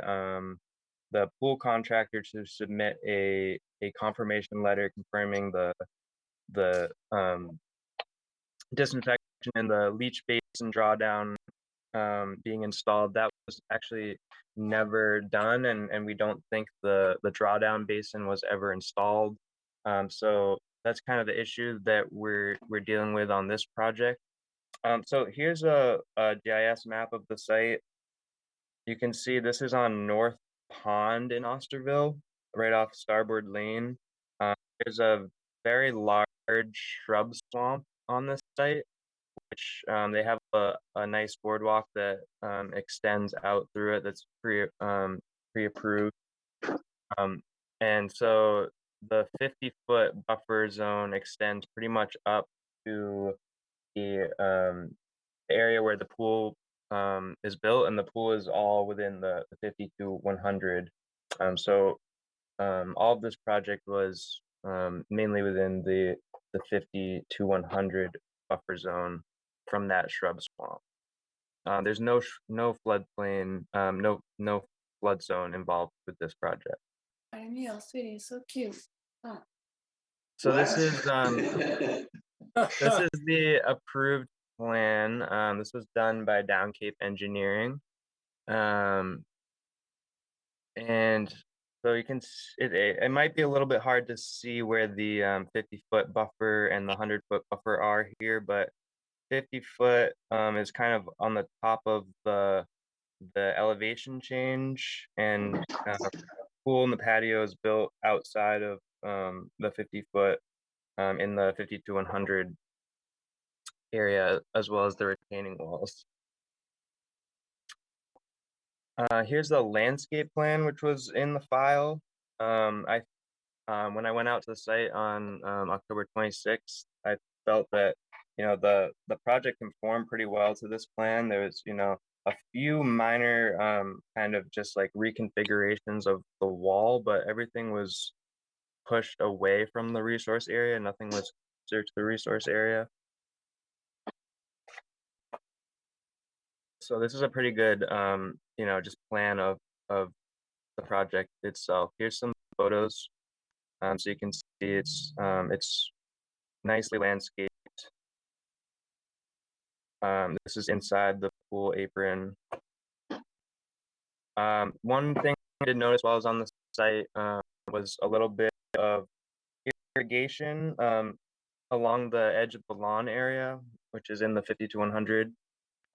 the pool contractor to submit a confirmation letter confirming the disinfection and the leach basin drawdown being installed. That was actually never done, and we don't think the drawdown basin was ever installed. So that's kind of the issue that we're dealing with on this project. So here's a GIS map of the site. You can see this is on North Pond in Osterville, right off Starboard Lane. There's a very large shrub swamp on this site, which they have a nice boardwalk that extends out through it that's pre-approved. And so the 50-foot buffer zone extends pretty much up to the area where the pool is built, and the pool is all within the 50 to 100. So all of this project was mainly within the 50 to 100 buffer zone from that shrub swamp. There's no floodplain, no flood zone involved with this project. Emil, sweetie, so cute. Oh. So this is the approved plan. This was done by Down Cape Engineering, and so you can it might be a little bit hard to see where the 50-foot buffer and the 100-foot buffer are here, but 50-foot is kind of on the top of the elevation change, and the pool and the patio is built outside of the 50-foot in the 50 to 100 area, as well as the retaining walls. Here's the landscape plan, which was in the file. When I went out to the site on October 26th, I felt that the project conformed pretty well to this plan. There was a few minor kind of just like reconfigurations of the wall, but everything was pushed away from the resource area. Nothing was closer to the resource area. So this is a pretty good just plan of the project itself. Here's some photos, so you can see it's nicely landscaped. This is inside the pool apron. One thing I did notice while I was on the site was a little bit of irrigation along the edge of the lawn area, which is in the 50 to 100.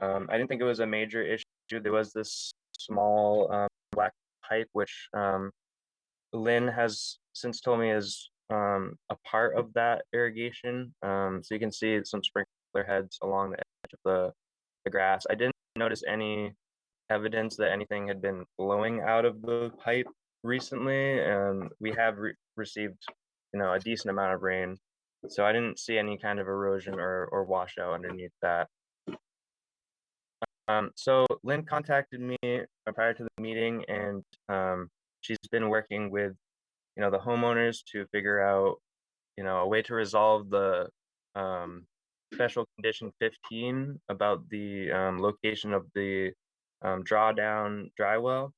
I didn't think it was a major issue. There was this small black pipe, which Lynn has since told me is a part of that irrigation. So you can see some sprinkler heads along the edge of the grass. I didn't notice any evidence that anything had been blowing out of the pipe recently. We have received, a decent amount of rain, so I didn't see any kind of erosion or washout underneath that. So Lynn contacted me prior to the meeting, and she's been working with, the homeowners to figure out, a way to resolve the special condition 15 about the location of the drawdown dry well.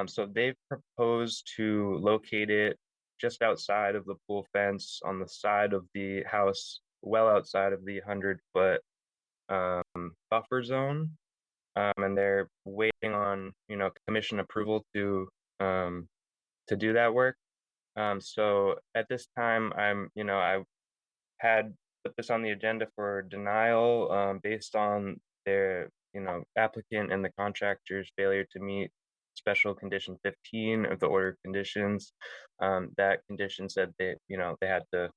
So they've proposed to locate it just outside of the pool fence on the side of the house, well outside of the 100-foot buffer zone. And they're waiting on, commission approval to do that work. So at this time, I had put this on the agenda for denial based on their, applicant and the contractor's failure to meet special condition 15 of the order of conditions. That condition said they had to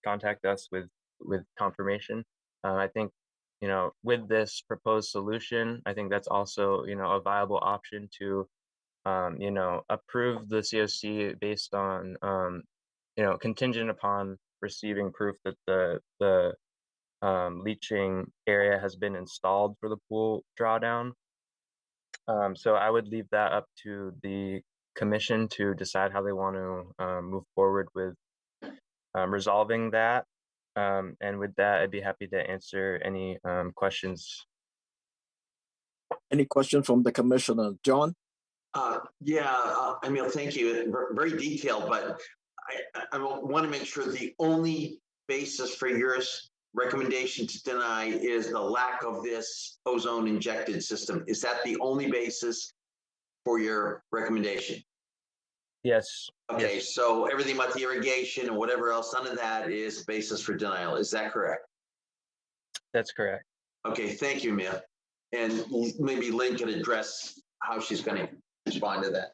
contact us with confirmation. I think, with this proposed solution, I think that's also, a viable option to, approve the COC based on, contingent upon receiving proof that the leaching area has been installed for the pool drawdown. So I would leave that up to the commission to decide how they want to move forward with resolving that. And with that, I'd be happy to answer any questions. Any question from the commissioner, John? Emil, thank you. Very detailed, but I want to make sure the only basis for your recommendation to deny is the lack of this ozone injected system. Is that the only basis for your recommendation? Yes. Okay, yes. So everything about the irrigation and whatever else, none of that is basis for denial. Is that correct? That's correct. Okay, thank you, Mia. And maybe Lynn can address how she's going to respond to that.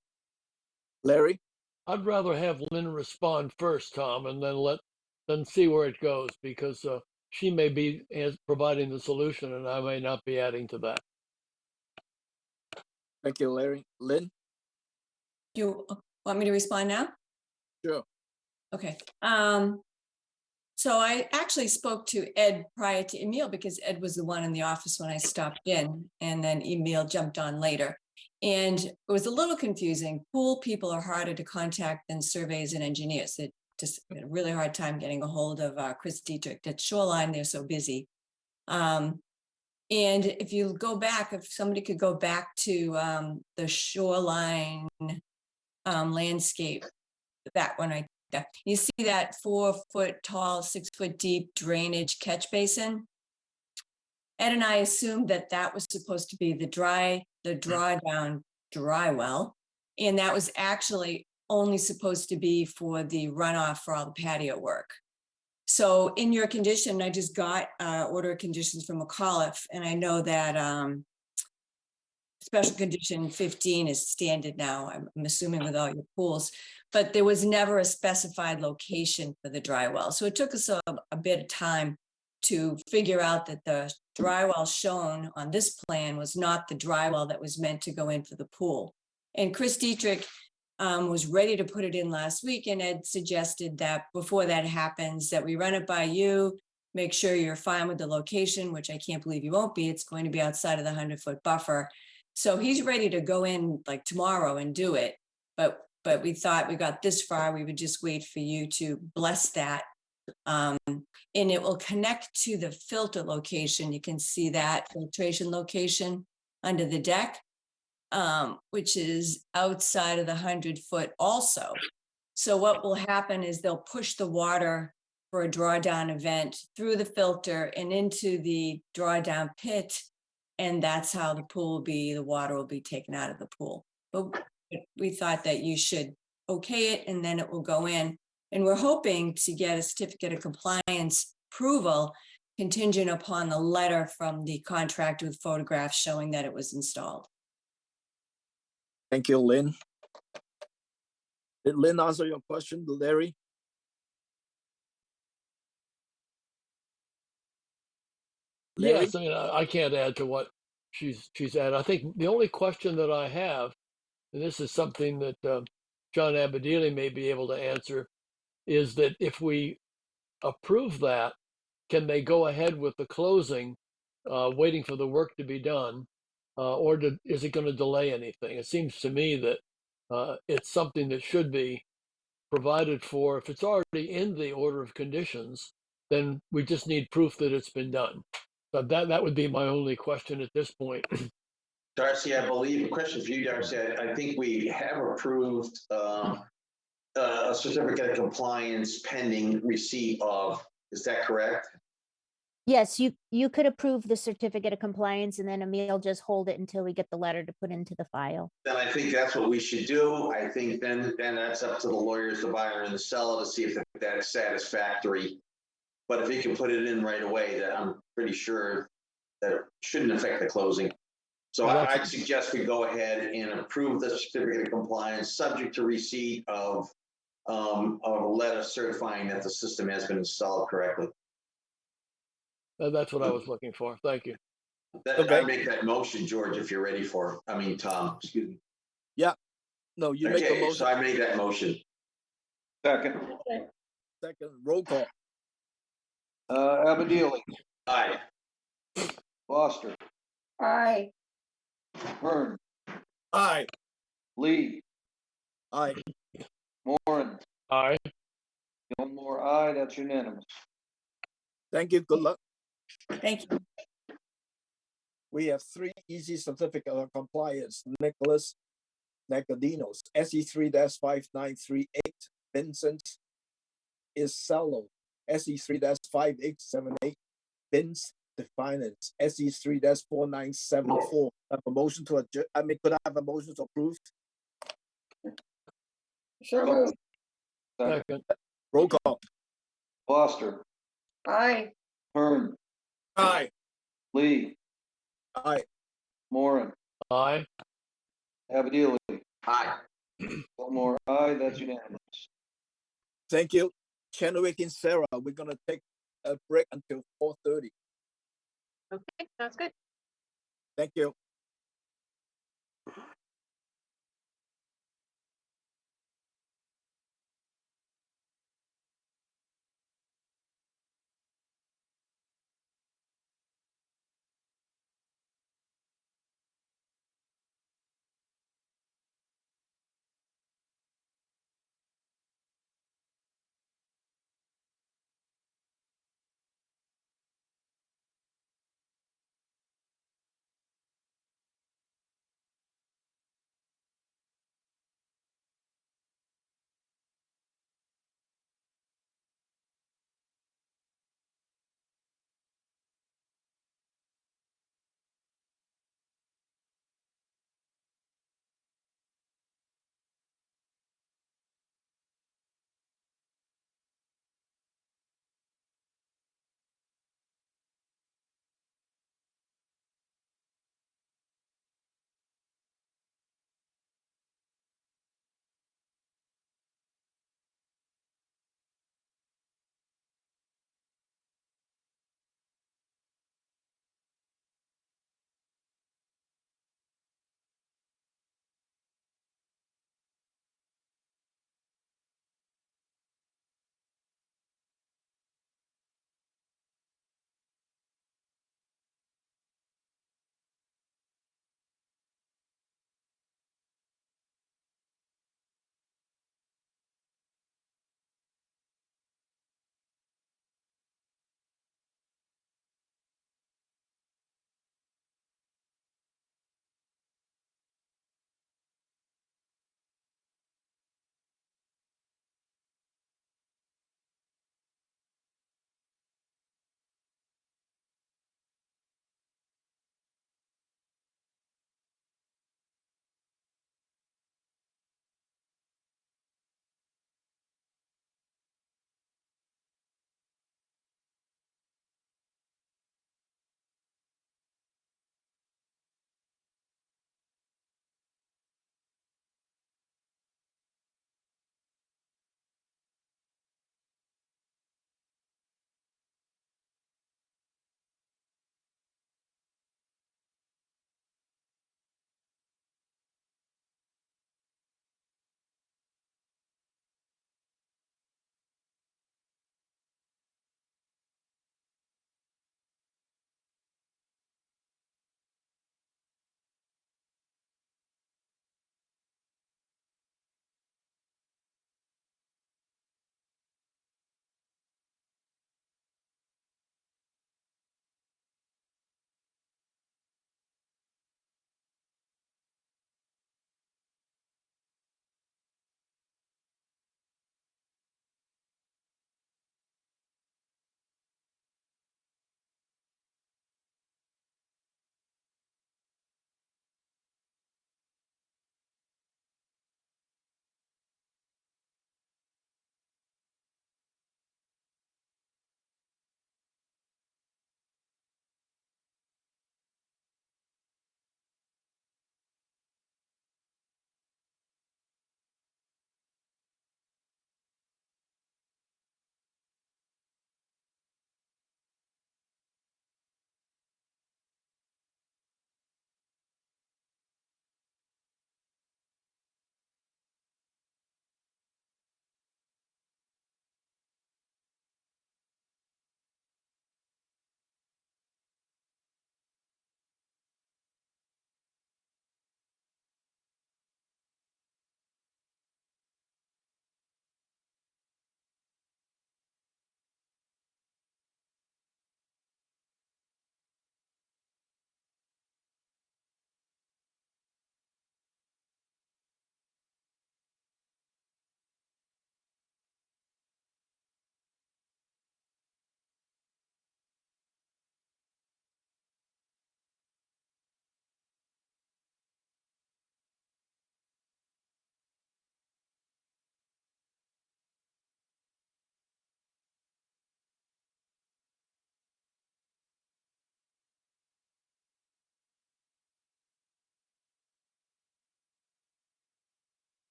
Larry? I'd rather have Lynn respond first, Tom, and then see where it goes, because she may be providing the solution and I may not be adding to that. Thank you, Larry. Lynn? You want me to respond now? Sure. Okay. So I actually spoke to Ed prior to Emil because Ed was the one in the office when I stopped in, and then Emil jumped on later. And it was a little confusing. Pool people are harder to contact than surveys and engineers. They just had a really hard time getting a hold of Chris Dietrich. At Shoreline, they're so busy. And if you go back, if somebody could go back to the Shoreline landscape, that one right there, you see that 4-foot tall, 6-foot deep drainage catch basin. Ed and I assumed that that was supposed to be the drawdown dry well, and that was actually only supposed to be for the runoff for all the patio work. So in your condition, I just got order of conditions from McAuliffe, and I know that special condition 15 is standard now, I'm assuming with all your pools, but there was never a specified location for the dry well. So it took us a bit of time to figure out that the dry well shown on this plan was not the dry well that was meant to go in for the pool. And Chris Dietrich was ready to put it in last week, and Ed suggested that before that happens, that we run it by you, make sure you're fine with the location, which I can't believe you won't be. It's going to be outside of the 100-foot buffer. So he's ready to go in like tomorrow and do it. But we thought we got this far, we would just wait for you to bless that. And it will connect to the filter location. You can see that filtration location under the deck, which is outside of the 100-foot also. So what will happen is they'll push the water for a drawdown event through the filter and into the drawdown pit. And that's how the water will be taken out of the pool. But we thought that you should okay it and then it will go in. And we're hoping to get a certificate of compliance approval contingent upon the letter from the contractor with photographs showing that it was installed. Thank you, Lynn. Did Lynn answer your question, Larry? Larry? Yes, I mean, I can't add to what she's added. I think the only question that I have, and this is something that John Abadili may be able to answer, is that if we approve that, can they go ahead with the closing, waiting for the work to be done, or is it going to delay anything? It seems to me that it's something that should be provided for. If it's already in the order of conditions, then we just need proof that it's been done. So that would be my only question at this point. Darcy, I believe, a question for you, Darcy. I think we have approved a certificate of compliance pending receipt of, is that correct? Yes, you could approve the certificate of compliance and then Emil just hold it until we get the letter to put into the file. Then I think that's what we should do. I think then that's up to the lawyers, the buyer and the seller to see if that's satisfactory. But if he can put it in right away, then I'm pretty sure that it shouldn't affect the closing. So I'd suggest we go ahead and approve the certificate of compliance subject to receipt of a letter certifying that the system has been installed correctly. That's what I was looking for. Thank you. I make that motion, George, if you're ready for it. I mean, Tom, excuse me. Yeah. No, you make the motion. So I made that motion. Second. Second, roll call. Abadili. Aye. Foster. Aye. Hearn. Aye. Lee. Aye. Moran. Aye. Gilmore, aye. That's unanimous. Thank you. Good luck. Thank you. We have 3 easy certificate of compliance. Nicholas Nacadinos, SE3-5938, Vincent Isello, SE3-5878, Vince Definance, SE3-4974. Have a motion to adjourn. Could I have a motion to approve? Sure. Second. Roll call. Foster. Aye. Hearn. Aye. Lee. Aye. Moran. Aye. Abadili. Aye. Gilmore, aye. That's unanimous. Thank you. Chadwick and Sarah, we're going to take a break until 4:30. Okay, sounds good. Thank you.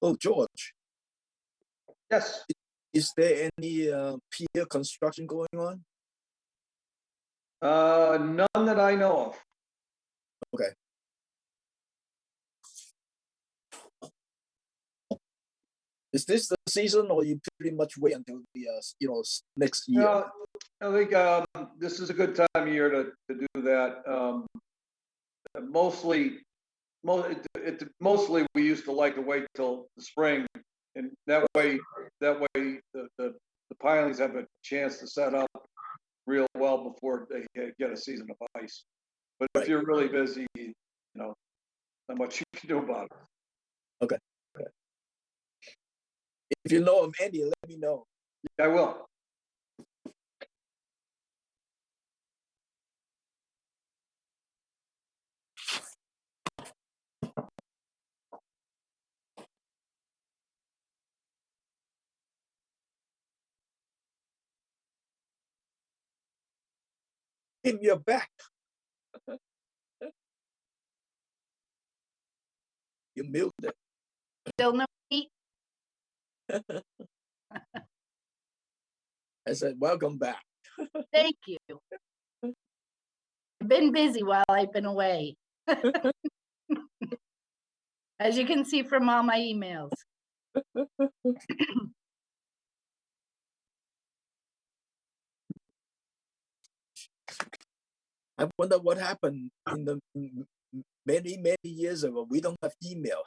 Oh, George, Yes. is there any pier construction going on? None that I know of. Okay. Is this the season, or you pretty much wait until the next year? No, I think this is a good time of year to do that. Mostly we used to like to wait till the spring, and that way the pilings have a chance to set up real well before they get a season of ice. But if you're really busy, not much you can do about it. Okay. If you know of any, let me know. I will. In your back. You milked it. Still no heat? I said, welcome back. Thank you. I've been busy while I've been away. As you can see from all my emails. I wonder what happened in the many years ago. We don't have email.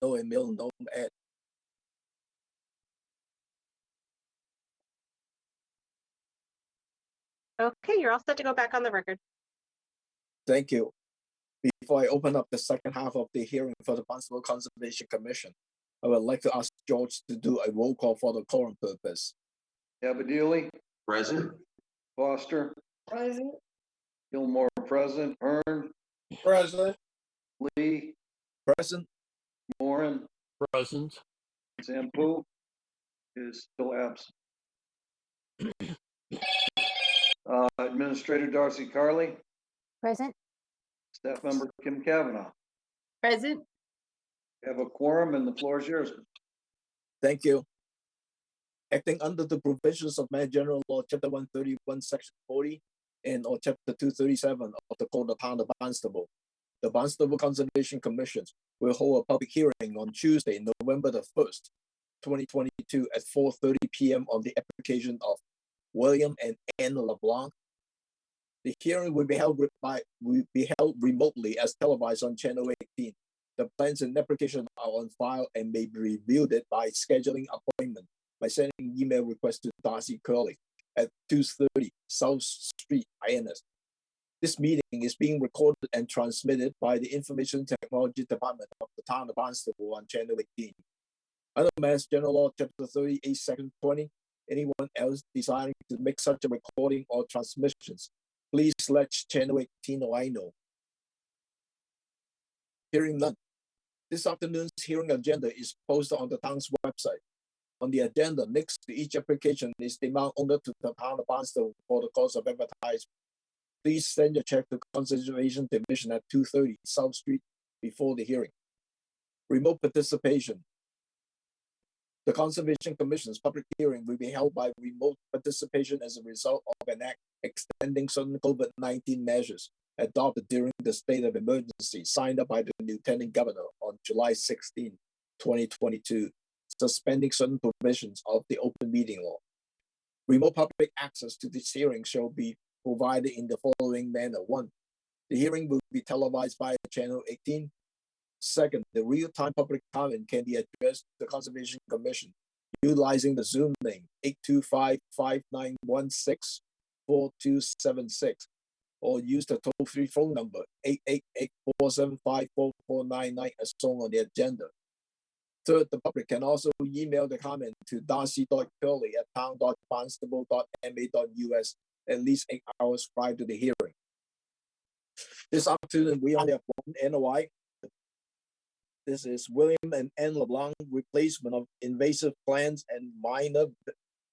No email, no ad. Okay, you're all set to go back on the record. Thank you. Before I open up the second half of the hearing for the Barnstable Conservation Commission, I would like to ask George to do a roll call for the quorum purpose. Abadili, Present. Foster, Present. Gilmore, present. Hearn, President. Lee, Present. Moran, Present. Zampu is still absent. Administrator Darcy Carley, Present. staff member Kim Kavanaugh. Present. We have a quorum and the floor is yours. Thank you. Acting under the provisions of Mass General Law, Chapter 131, Section 40, and or Chapter 237 of the Code of Town of Barnstable, the Barnstable Conservation Commission will hold a public hearing on Tuesday, November the 1st, 2022 at 4:30 p.m. on the application of William and Anne LeBlanc. The hearing will be held remotely as televised on Channel 18. The plans and application are on file and may be reviewed by scheduling appointment by sending email request to Darcy Curley at 230 South Street, INS. This meeting is being recorded and transmitted by the Information Technology Department of the Town of Barnstable on Channel 18. Under Mass General Law, Chapter 38, Section 20, anyone else desiring to make such a recording or transmissions, please let Channel 18 know I know. Hearing none. This afternoon's hearing agenda is posted on the town's website. On the agenda, next to each application is the amount owed to the Town of Barnstable for the cost of advertising. Please send your check to Conservation Division at 230 South Street before the hearing. Remote participation. The Conservation Commission's public hearing will be held by remote participation as a result of an act extending certain COVID-19 measures adopted during the state of emergency signed up by the Lieutenant Governor on July 16, 2022, suspending certain provisions of the open meeting law. Remote public access to this hearing shall be provided in the following manner. 1. The hearing will be televised by Channel 18. Second, the real-time public comment can be addressed to the Conservation Commission utilizing the Zoom link 825-5916-4276 or use the toll-free phone number 888-475-4499 as shown on the agenda. Third, the public can also email the comment to darcy.curley@town.barnstable.ma.us at least 8 hours prior to the hearing. This afternoon, we only have one NOI. This is William and Anne LeBlanc replacement of invasive plants and minor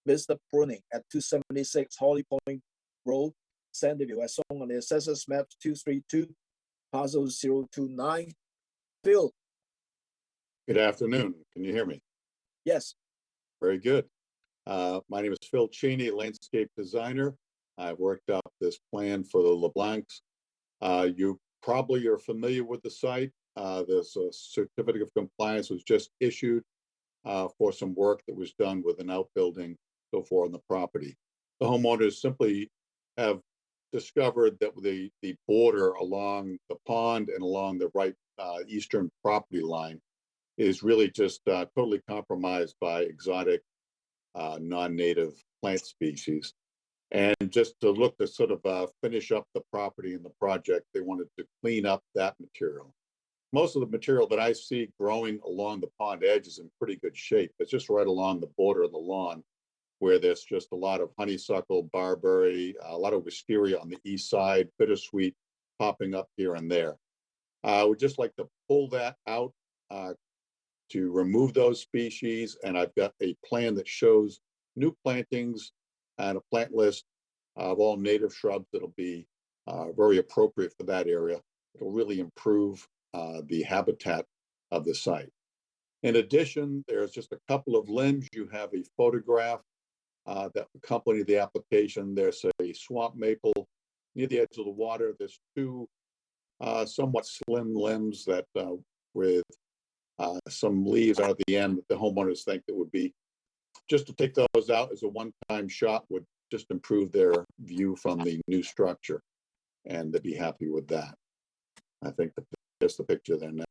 vista pruning at 276 Holly Point Road, Sandyville, as shown on the assessors map 232, parcel 029. Phil. Good afternoon. Can you hear me? Yes. Very good. My name is Phil Cheney, landscape designer. I've worked out this plan for the LeBlancs. You probably are familiar with the site. There's a certificate of compliance was just issued for some work that was done with an outbuilding so forth on the property. The homeowners simply have discovered that the border along the pond and along the right eastern property line is really just totally compromised by exotic non-native plant species. And just to look to sort of finish up the property and the project, they wanted to clean up that material. Most of the material that I see growing along the pond edge is in pretty good shape. It's just right along the border of the lawn where there's just a lot of honeysuckle, barberry, a lot of wisteria on the east side, bittersweet popping up here and there. I would just like to pull that out to remove those species. And I've got a plan that shows new plantings and a plant list of all native shrubs that'll be very appropriate for that area. It'll really improve the habitat of the site. In addition, there's just a couple of limbs. You have a photograph that accompany the application. There's a swamp maple near the edge of the water. There's two somewhat slim limbs that with some leaves out at the end that the homeowners think that would be, just to take those out as a one-time shot would just improve their view from the new structure, and they'd be happy with that. I think that's the picture there now.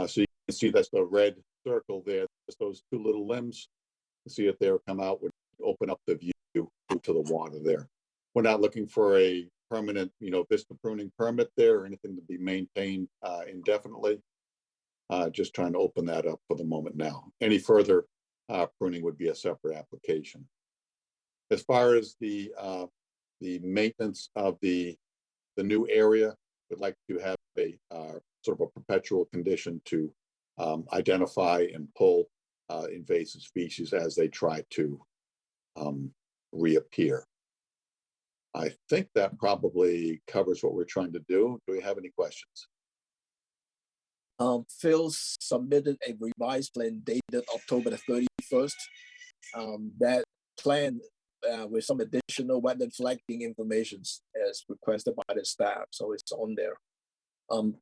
So you can see that's the red circle there. Just those two little limbs. See if they come out would open up the view to the water there. We're not looking for a permanent, vista pruning permit there or anything to be maintained indefinitely. Just trying to open that up for the moment now. Any further pruning would be a separate application. As far as the maintenance of the new area, we'd like to have a sort of a perpetual condition to identify and pull invasive species as they try to reappear. I think that probably covers what we're trying to do. Do we have any questions? Phil submitted a revised plan dated October the 31st. That plan with some additional wetland flagging information as requested by the staff, so it's on there.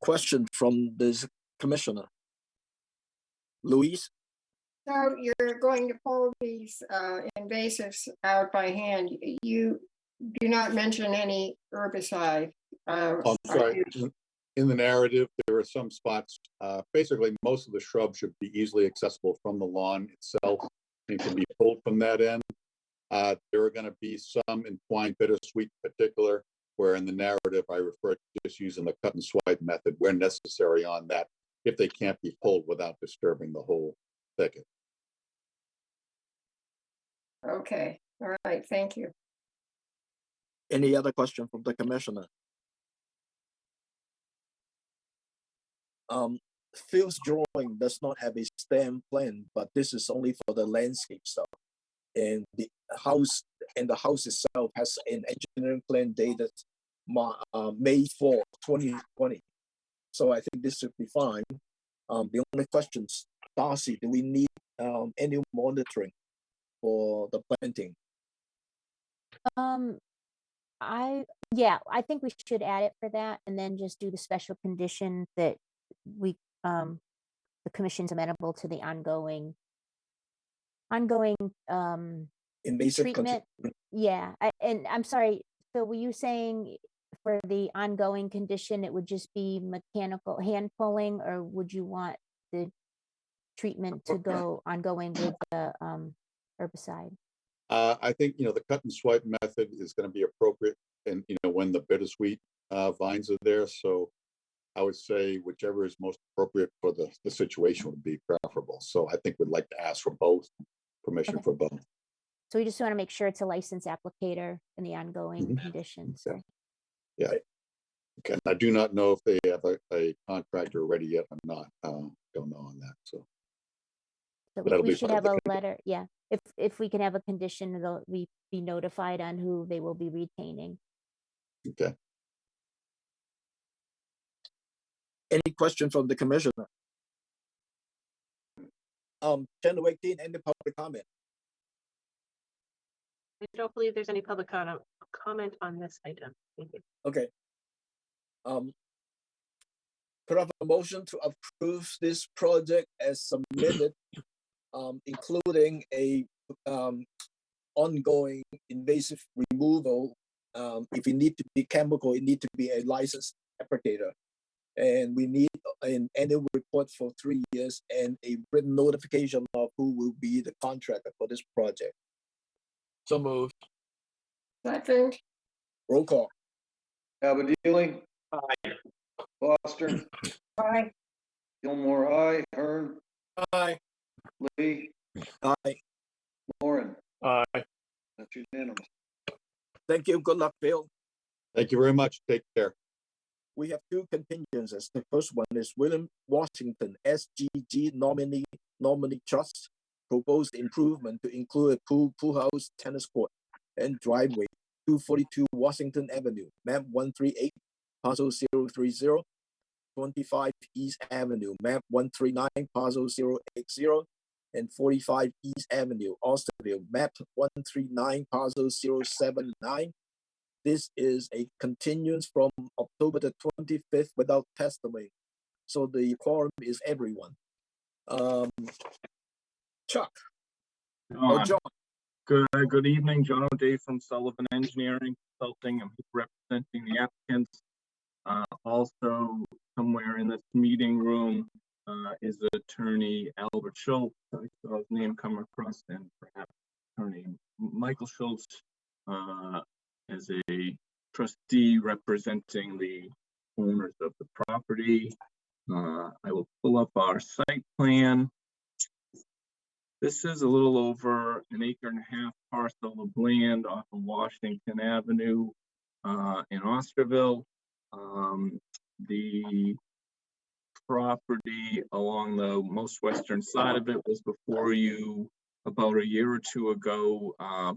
Question from this commissioner. Louise? So you're going to pull these invasives out by hand. You do not mention any herbicide. I'm sorry. In the narrative, there are some spots. Basically, most of the shrubs should be easily accessible from the lawn itself and can be pulled from that end. There are going to be some entwined bittersweet in particular, where in the narrative I refer to just using the cut and swipe method where necessary on that, if they can't be pulled without disturbing the whole thicket. Okay, all right, thank you. Any other question from the commissioner? Phil's drawing does not have a stamp plan, but this is only for the landscape stuff. And the house itself has an engineering plan dated May 4, 2020. So I think this should be fine. The only questions, Darcy, do we need any monitoring for the planting? I think we should add it for that, and then just do the special condition that we the commission's amenable to the ongoing invasive treatment. Yeah, and I'm sorry, Phil, were you saying for the ongoing condition it would just be mechanical hand pulling, or would you want the treatment to go ongoing with the herbicide? I think the cut and swipe method is going to be appropriate and when the bittersweet vines are there. So I would say whichever is most appropriate for the situation would be preferable. So I think we'd like to ask for both, permission for both. So we just want to make sure it's a licensed applicator in the ongoing conditions. Yeah. Yeah. Okay. I do not know if they have a contractor ready yet or not. Don't know on that. So we should have a letter. Yeah. If we can have a condition, they'll be notified on who they will be retaining. Okay. Any question from the commissioner? 10:18, any public comment? I don't believe there's any public comment on this item. Thank you. Okay. Could I have a motion to approve this project as submitted, including a ongoing invasive removal? If it need to be chemical, it need to be a licensed applicator. And we need an annual report for 3 years and a written notification of who will be the contractor for this project. So moved. Second, Roll call. Abadili. Aye. Foster. aye. Gilmore, aye. Hearn. Aye. Lee. Aye. Lauren. Aye. That's unanimous. Thank you. Good luck, Bill. Thank you very much. Take care. We have two contingencies. The first one is William Washington SGG nominee trust proposed improvement to include a pool house, tennis court, and driveway. 242 Washington Avenue, map 138, parcel 030. 25 East Avenue, map 139, parcel 080, and 45 East Avenue, Austerville, map 139, parcel 079. This is a continuance from October the 25th without testimony. So the quorum is everyone. Chuck. John. Good evening, John O'Day from Sullivan Engineering Consulting. I'm representing the applicants. Also, somewhere in this meeting room is attorney Albert Schultz. I saw his name come across, and perhaps attorney Michael Schultz as a trustee representing the owners of the property. I will pull up our site plan. This is a little over an 1.5 acre parcel of land off of Washington Avenue in Austerville. The property along the most western side of it was before you about a year or two ago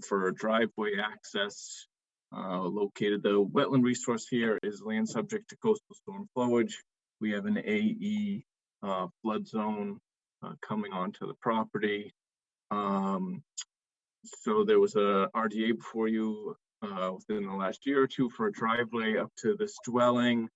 for driveway access. Located, the wetland resource here is land subject to coastal storm flowage. We have an AE flood zone coming onto the property. So there was a RDA before you within the last year or two for a driveway up to this dwelling,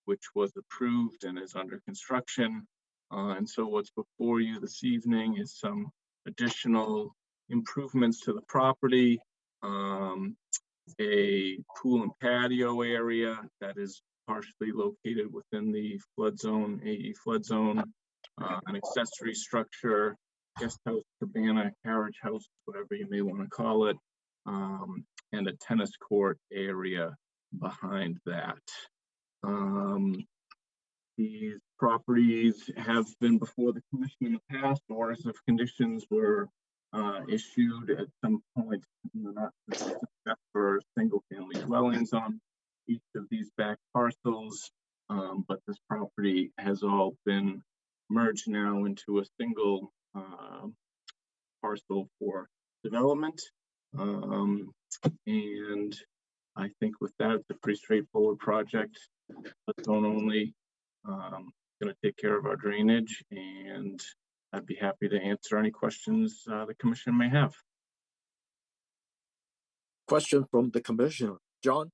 which was approved and is under construction. And so what's before you this evening is some additional improvements to the property, a pool and patio area that is partially located within the flood zone, AE flood zone, an accessory structure, guest house, cabana, carriage house, whatever you may want to call it, and a tennis court area behind that. These properties have been before the commission in the past. Orders of conditions were issued at some point in the not for single family dwellings on each of these back parcels. But this property has all been merged now into a single parcel for development. And I think with that, it's a pretty straightforward project. Let's own only, going to take care of our drainage, and I'd be happy to answer any questions the commission may have. Question from the commissioner, John.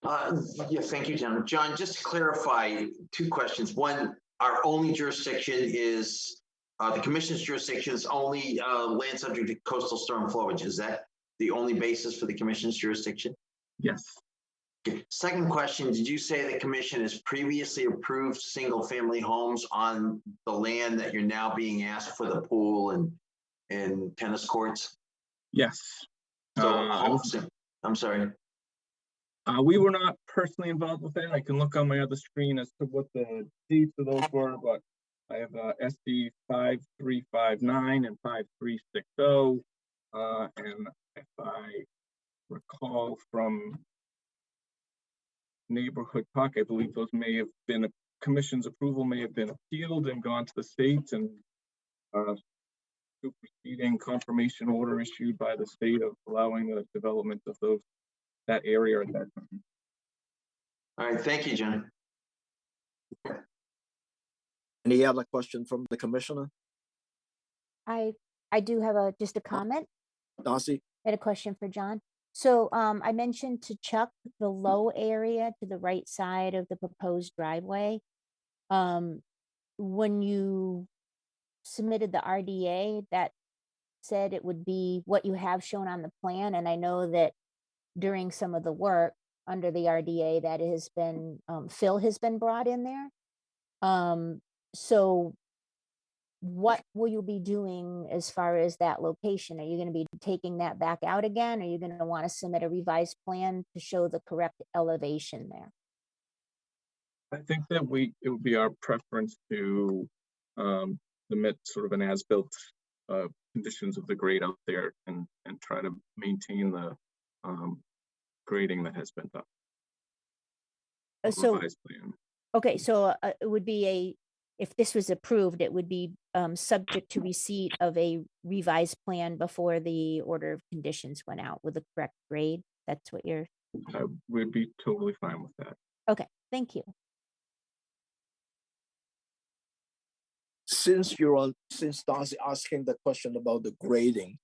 Yeah, thank you, John. John, just to clarify, two questions. One, our only jurisdiction is the commission's jurisdiction is only land subject to coastal storm flowage. Is that the only basis for the commission's jurisdiction? Yes. Okay. Second question, did you say the commission has previously approved single family homes on the land that you're now being asked for the pool and tennis courts? Yes. So I'm sorry. We were not personally involved with that. I can look on my other screen as to what the dates of those were, but I have SD 5359 and 5360. And if I recall from Neighborhood Talk, I believe those may have been, a commission's approval may have been appealed and gone to the state, and superseding confirmation order issued by the state of allowing the development of that area at that time. All right, thank you, John. Any other question from the commissioner? I do have just a comment Darcy? and a question for John. So I mentioned to Chuck the low area to the right side of the proposed driveway. When you submitted the RDA, that said it would be what you have shown on the plan. And I know that during some of the work under the RDA that has been, Phil has been brought in there. So what will you be doing as far as that location? Are you going to be taking that back out again? Are you going to want to submit a revised plan to show the correct elevation there? I think that it would be our preference to submit sort of an as-built conditions of the grade out there and try to maintain the grading that has been done. So, Revised plan. okay, so it would be if this was approved, it would be subject to receipt of a revised plan before the order of conditions went out with the correct grade. That's what you're. I would be totally fine with that. Okay, thank you. Since Darcy asking the question about the grading,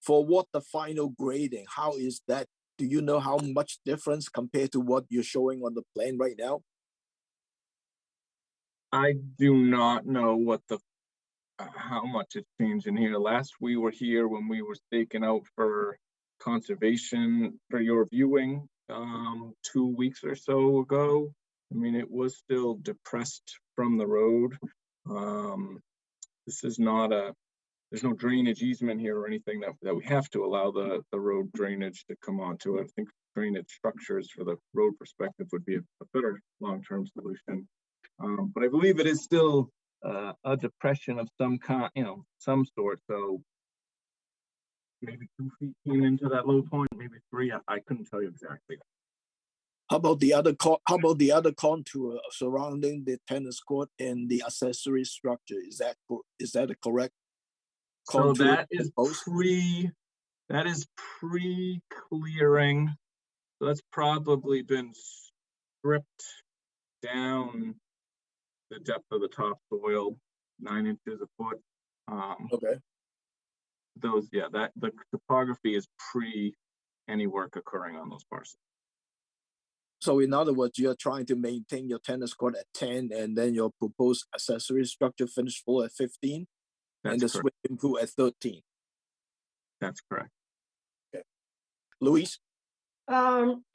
for what the final grading, how is that? Do you know how much difference compared to what you're showing on the plan right now? I do not know what how much it's changing here. Last we were here when we were staking out for conservation for your viewing 2 weeks or so ago. I mean, it was still depressed from the road. This is not there's no drainage easement here or anything that we have to allow the road drainage to come onto it. I think drainage structures for the road perspective would be a better long-term solution. But I believe it is still a depression of some kind, some sort. So maybe 2 feet came into that low point, maybe 3. I couldn't tell you exactly. How about the other contour surrounding the tennis court and the accessory structure? Is that a correct contour? So that is pre-clearing. So that's probably been stripped down the depth of the topsoil, 9 inches a foot. Okay. The topography is pre any work occurring on those parcels. So in other words, you're trying to maintain your tennis court at 10 and then your proposed accessory structure finished floor at 15 and the swimming pool at 13. That's correct. Okay. Louise?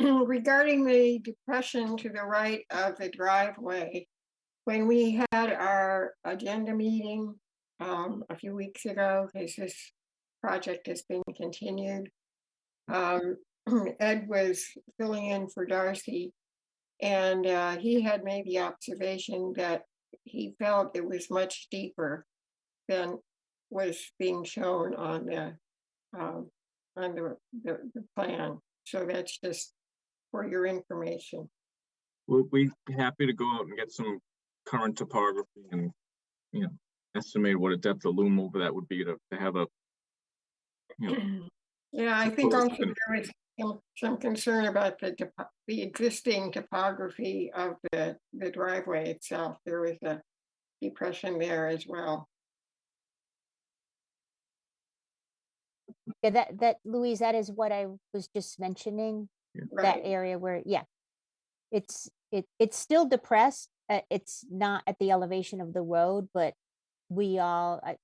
Regarding the depression to the right of the driveway, when we had our agenda meeting a few weeks ago, because this project has been continued, Ed was filling in for Darcy, and he had made the observation that he felt it was much deeper than was being shown on the plan. So that's just for your information. We'll be happy to go out and get some current topography and estimate what a depth of loom over that would be to have a Yeah, I think also there was some concern about the existing topography of the driveway itself. There was a depression there as well. Yeah, that Louise, that is what I was just mentioning. That area where, it's still depressed. It's not at the elevation of the road, but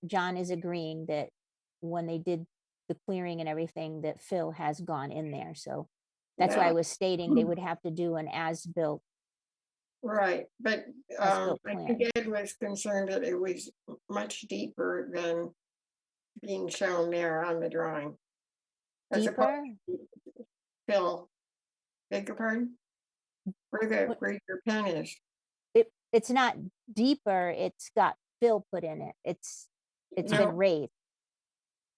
John is agreeing that when they did the clearing and everything, that Phil has gone in there. So that's why I was stating they would have to do an as-built. Right, but I think Ed was concerned that it was much deeper than being shown there on the drawing. Deeper? Phil Beg your pardon? What- Where your pen is. It's not deeper, it's got fill put in it. It's No. been raised.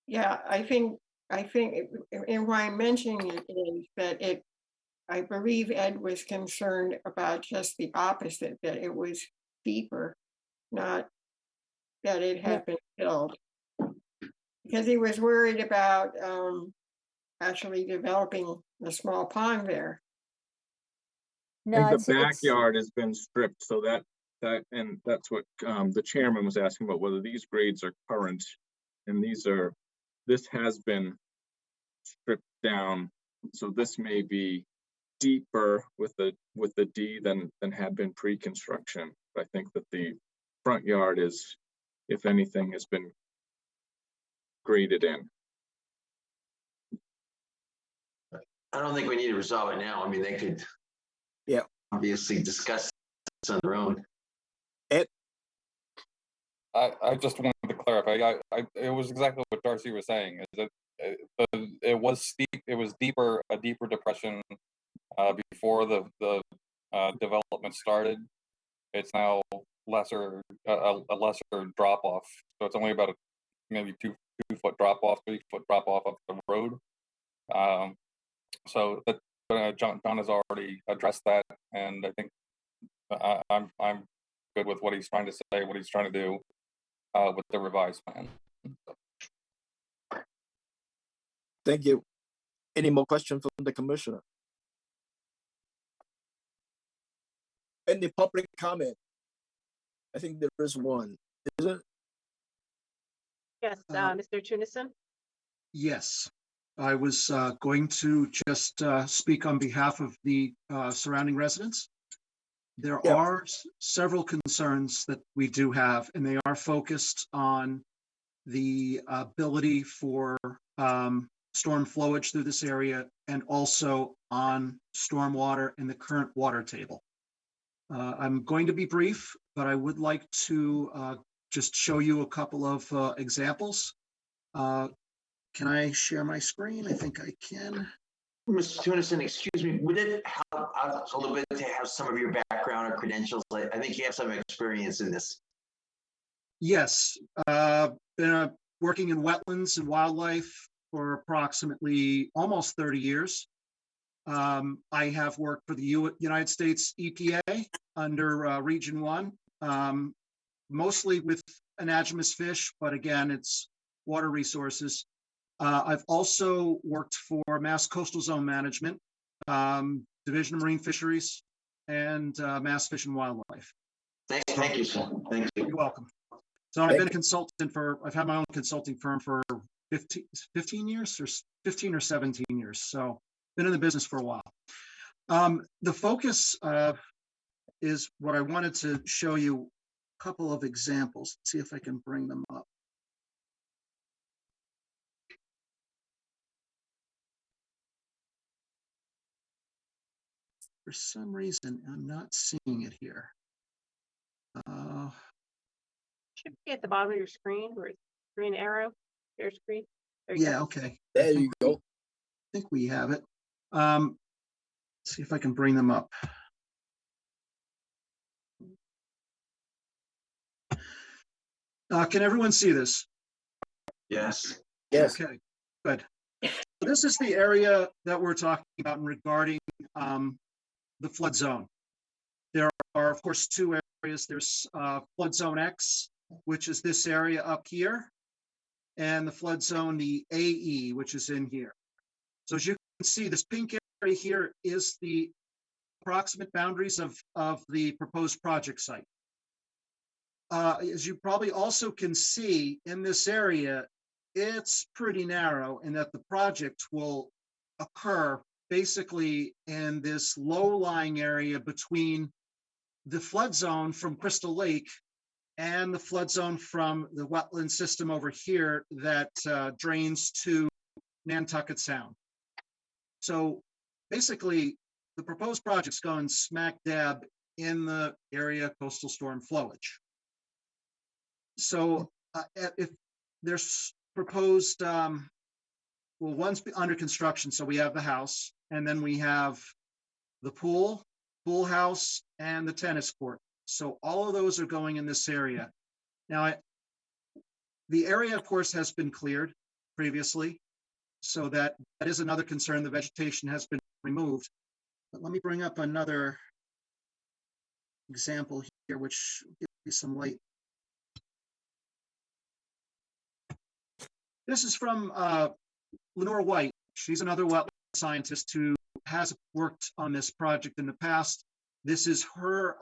Yeah, I think, and why I'm mentioning it is that I believe Ed was concerned about just the opposite, that it was deeper, not that it No. had been filled. Because he was worried about actually developing a small pond there. I No, think the it's backyard has been stripped, so and that's what the chairman was asking about, whether these grades are current. And this has been stripped down, so this may be deeper with the D than had been pre-construction. I think that the front yard is, if anything, has been graded in. I don't think we need to resolve it now. I mean, they could. Yeah. Obviously discuss this on their own. I just wanted to clarify. It was exactly what Darcy was saying. Is that it was steep. It was deeper, a deeper depression before the development started. It's now a lesser drop off. So it's only about maybe 2-foot drop off, 3-foot drop off of the road. So that John has already addressed that, and I think I'm good with what he's trying to say, what he's trying to do with the revised plan. Thank you. Any more questions from the commissioner? Any public comment? I think there is one. Is it? Yes, Mr. Tunison? Yes, I was going to just speak on behalf of the surrounding residents. There are several concerns that we do have, and they are focused on the ability for storm flowage through this area and also on stormwater and the current water table. I'm going to be brief, but I would like to just show you a couple of examples. Can I share my screen? I think I can. Mr. Tunison, excuse me, would it help out a little bit to have some of your background or credentials? I think you have some experience in this. Yes, been working in wetlands and wildlife for approximately almost 30 years. I have worked for the United States EPA under Region 1, mostly with anadromous fish, but again, it's water resources. I've also worked for Mass Coastal Zone Management, Division of Marine Fisheries, and Mass Fish and Wildlife. Thank you, sir. Thank you. You're welcome. So I've been a consultant I've had my own consulting firm for 15 years, or 15 or 17 years. So been in the business for a while. The focus is what I wanted to show you a couple of examples. Let's see if I can bring them up. For some reason, I'm not seeing it here. Should be at the bottom of your screen where it's green arrow, your screen. There Yeah, go. okay. There you go. I think we have it. Let's see if I can bring them up. Can everyone see this? Yes. Yes. Okay, good. This is the area that we're talking about regarding the flood zone. There are, of course, two areas. There's flood zone X, which is this area up here, and the flood zone, the AE, which is in here. So as you can see, this pink area here is the approximate boundaries of the proposed project site. As you probably also can see in this area, it's pretty narrow in that the project will occur basically in this low-lying area between the flood zone from Crystal Lake and the flood zone from the wetland system over here that drains to Nantucket Sound. So basically, the proposed project's going smack dab in the area coastal storm flowage. So if there's proposed, well, one's under construction, so we have the house, and then we have the pool house, and the tennis court. So all of those are going in this area. Now, the area, of course, has been cleared previously, so that is another concern. The vegetation has been removed. But let me bring up another example here, which gives you some light. This is from Lenore White. She's another wetland scientist who has worked on this project in the past. This is her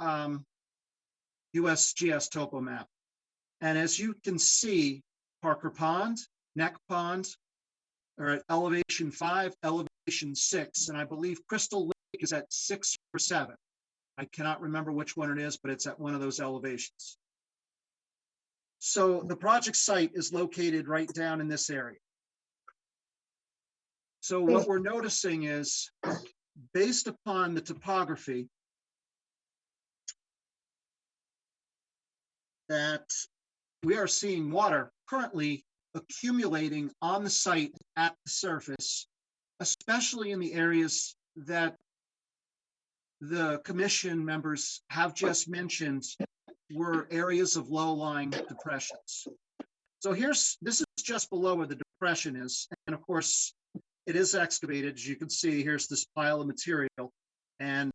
USGS topo map. And as you can see, Parker Pond, Neck Pond are at elevation 5, elevation 6, and I believe Crystal Lake is at 6 or 7. I cannot remember which one it is, but it's at one of those elevations. So the project site is located right down in this area. So what we're noticing is, based upon the topography, that we are seeing water currently accumulating on the site at the surface, especially in the areas that the commission members have just mentioned were areas of low-lying depressions. So this is just below where the depression is. And of course, it is excavated. As you can see, here's this pile of material. And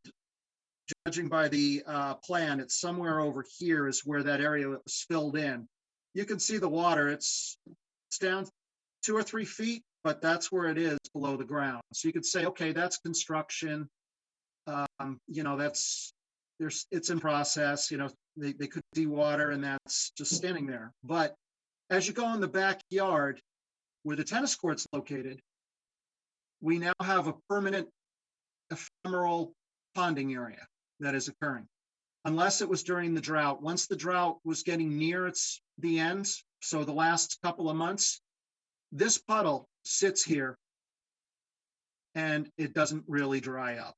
judging by the plan, it's somewhere over here is where that area was filled in. You can see the water, it's down 2 or 3 feet, but that's where it is below the ground. So you could say, okay, that's construction. You know, it's in process, you know, they could dewater and that's just standing there. But as you go in the backyard where the tennis court's located, we now have a permanent ephemeral ponding area that is occurring, unless it was during the drought. Once the drought was getting near the end, so the last couple of months, this puddle sits here and it doesn't really dry up.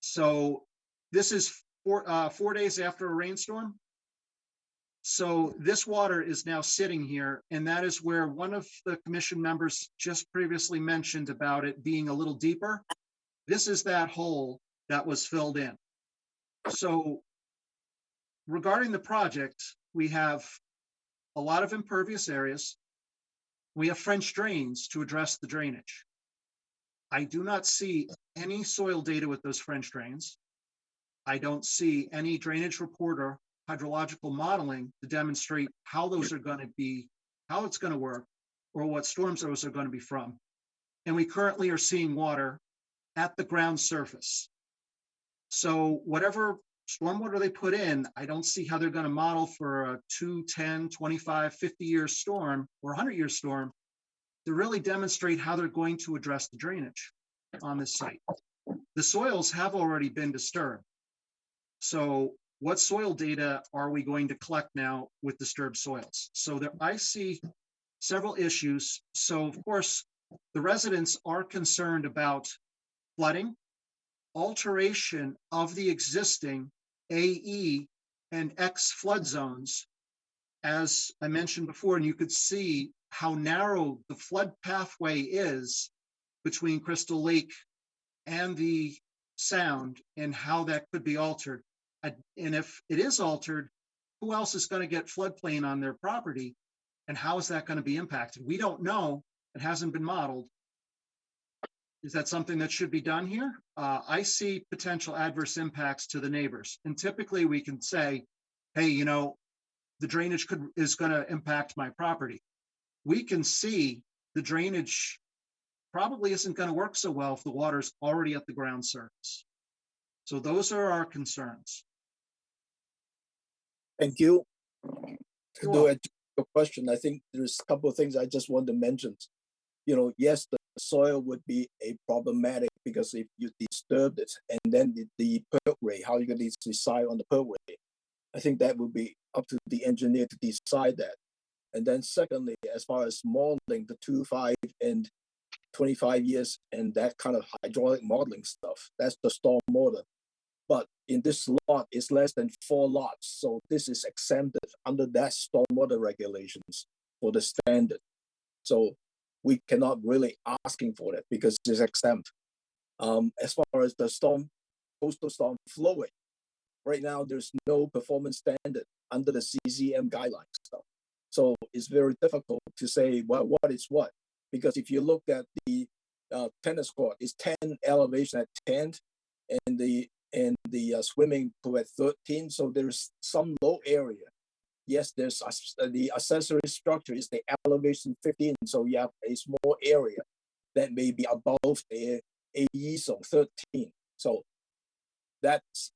So this is 4 days after a rainstorm. So this water is now sitting here, and that is where one of the commission members just previously mentioned about it being a little deeper. This is that hole that was filled in. So regarding the project, we have a lot of impervious areas. We have French drains to address the drainage. I do not see any soil data with those French drains. I don't see any drainage report or hydrological modeling to demonstrate how those are going to be, how it's going to work, or what storms those are going to be from. And we currently are seeing water at the ground surface. So whatever stormwater they put in, I don't see how they're going to model for a 2, 10, 25, 50-year storm or 100-year storm to really demonstrate how they're going to address the drainage on this site. The soils have already been disturbed. So what soil data are we going to collect now with disturbed soils? So there, I see several issues. So of course, the residents are concerned about flooding, alteration of the existing AE and X flood zones. As I mentioned before, and you could see how narrow the flood pathway is between Crystal Lake and the Sound and how that could be altered. And if it is altered, who else is going to get floodplain on their property? And how is that going to be impacted? We don't know. It hasn't been modeled. Is that something that should be done here? I see potential adverse impacts to the neighbors. And typically we can say, hey, you know, the drainage is going to impact my property. We can see the drainage probably isn't going to work so well if the water's already at the ground surface. So those are our concerns. Thank you. You're To add to your question, I think there's a couple of things I just want to mention. You know, yes, the soil would be a problematic because if you disturb it and then the perk rate, how you're going to decide on the perk rate, I think that would be up to the engineer to decide that. And then secondly, as far as modeling the 2, 5, and 25 years and that kind of hydraulic modeling stuff, that's the storm model. But in this lot, it's less than 4 lots. So this is exempted under that stormwater regulations for the standard. So we cannot really asking for that because it's exempt. As far as the coastal storm flowing, right now there's no performance standard under the CZM guidelines. So it's very difficult to say what is what, because if you look at the tennis court, it's 10 elevation at 10, and the swimming pool at 13. So there's some low area. Yes, there's the accessory structure is the elevation 15. So you have a small area that may be above the AE zone 13. So that's,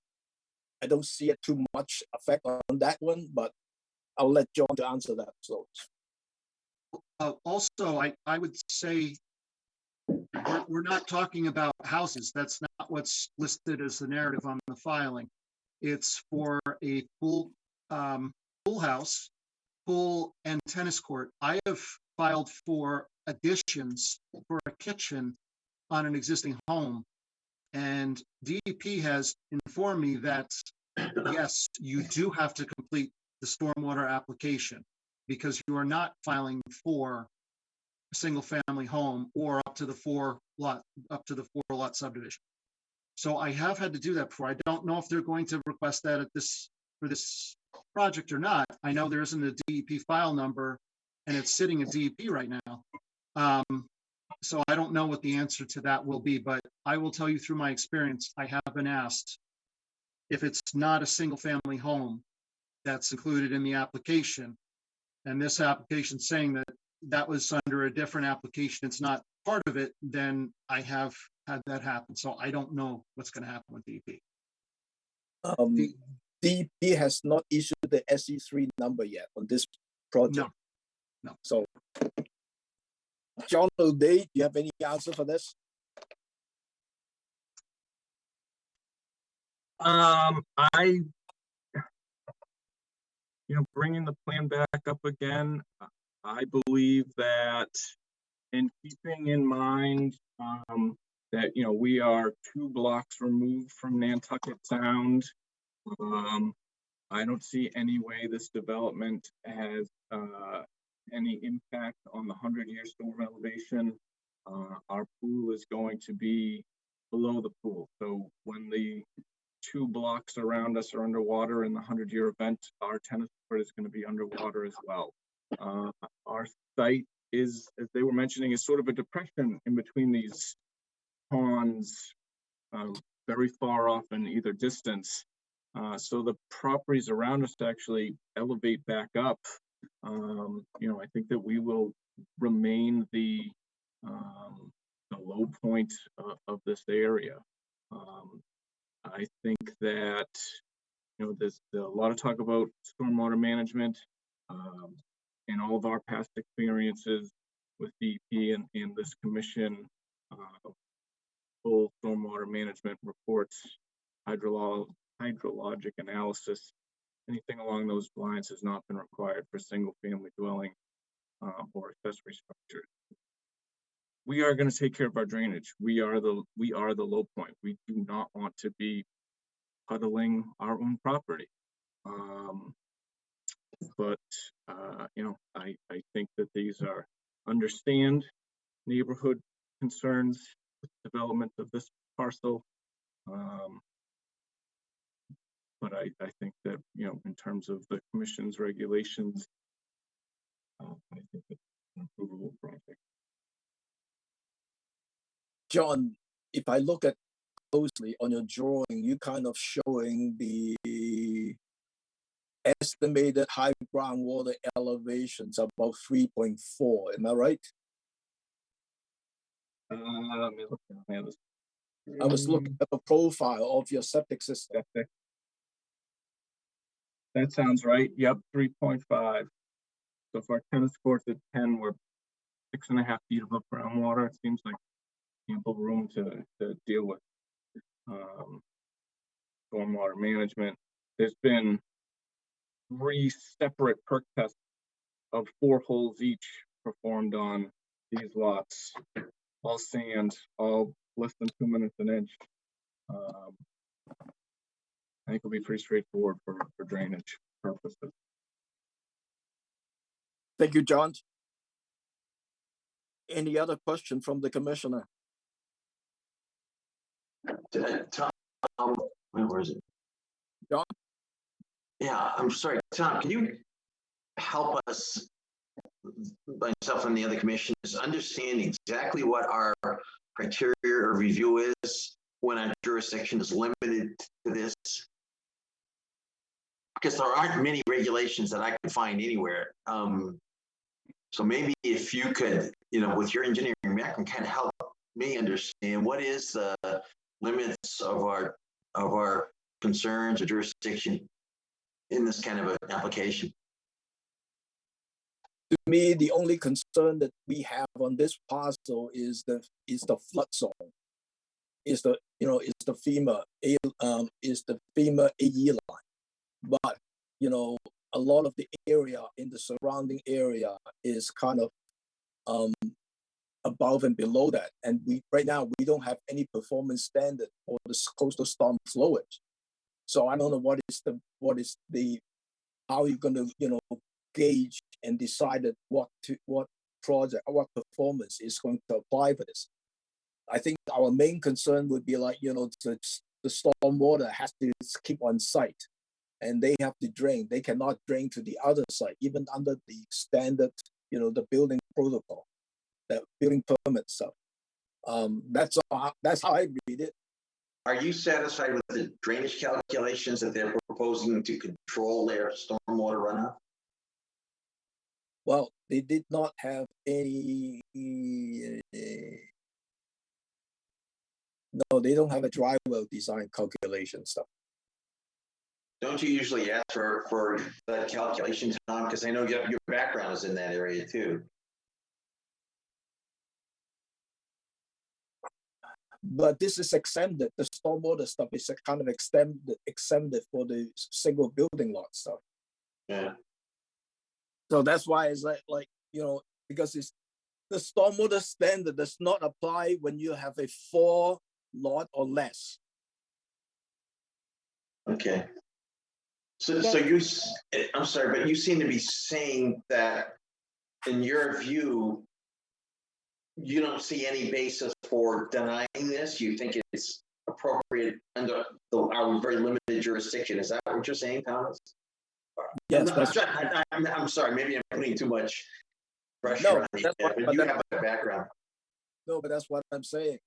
I don't see it too much effect on that one, but I'll let John to answer that. So Also, I would say we're not talking about houses. That's not what's listed as the narrative on the filing. It's for a pool house, pool and tennis court. I have filed for additions for a kitchen on an existing home. And DEP has informed me that, yes, you do have to complete the stormwater application because you are not filing for a single family home or up to the four lot subdivision. So I have had to do that before. I don't know if they're going to request that for this project or not. I know there isn't a DEP file number and it's sitting at DEP right now. So I don't know what the answer to that will be, but I will tell you through my experience, I have been asked if it's not a single family home that's included in the application, and this application saying that that was under a different application, it's not part of it, then I have had that happen. So I don't know what's going to happen with DEP. DEP has not issued the SE3 number yet on this project. No. So John O'Day, do you have any answer for this? Bringing the plan back up again, I believe that in keeping in mind that, we are 2 blocks removed from Nantucket Sound, I don't see any way this development has any impact on the 100-year storm elevation. Our pool is going to be below the pool. So when the 2 blocks around us are underwater in the 100-year event, our tennis court is going to be underwater as well. Our site is, as they were mentioning, is sort of a depression in between these ponds, very far off in either distance. So the properties around us actually elevate back up. I think that we will remain the low point of this area. I think that there's a lot of talk about stormwater management. In all of our past experiences with DEP and this commission, full stormwater management reports, hydrologic analysis, anything along those lines has not been required for single family dwelling or accessory structures. We are going to take care of our drainage. We are the low point. We do not want to be puddling our own property. But I think that these are understand neighborhood concerns with development of this parcel. But I think that, in terms of the commission's regulations, I think it's an approvable project. John, if I look at closely on your drawing, you kind of showing the estimated high groundwater elevations about 3.4. Am I right? Let me look at this. I was looking at the profile of your septic system. That sounds right. Yep, 3.5. So for our tennis courts at 10, we're 6.5 feet above groundwater. It seems like ample room to deal with stormwater management. There's been 3 separate perk tests of 4 holes each performed on these lots, all sand, all less than 2 minutes an inch. I think it'll be pretty straightforward for drainage purposes. Thank you, John. Any other question from the commissioner? Tom, where is it? John? Yeah, I'm sorry, Tom, can you help us, myself and the other commissioners, understand exactly what our criteria or review is when our jurisdiction is limited to this? Because there aren't many regulations that I can find anywhere. So maybe if you could, with your engineering background, kind of help me understand what is the limits of our concerns or jurisdiction in this kind of an application. To me, the only concern that we have on this parcel is the flood zone. Is the FEMA AE line, but a lot of the area in the surrounding area is kind of above and below that, and right now we don't have any performance standard for the coastal storm flowage. So I don't know what is the how you're going to gauge and decide what project or what performance is going to apply for this. I think our main concern would be the storm water has to keep on site, and they have to drain. They cannot drain to the other side, even under the standard, the building protocol, the building permit stuff. That's how I read it. Are you satisfied with the drainage calculations that they're proposing to control their stormwater runoff? Well, they did not have any. No, they don't have a dry well design calculation stuff. Don't you usually ask for that calculation, Tom? Because I know your background is in that area too. But this is exempted. The stormwater stuff is kind of exempted for the single building lot stuff. Yeah. So that's why it's because it's the stormwater standard does not apply when you have a 4 lot or less. Okay. So I'm sorry, but you seem to be saying that in your view, you don't see any basis for denying this. You think it's appropriate under our very limited jurisdiction. Is that what you're saying, Thomas? Yes. I'm sorry. Maybe I'm putting too much pressure on you, but you have a background. No, but that's what I'm saying.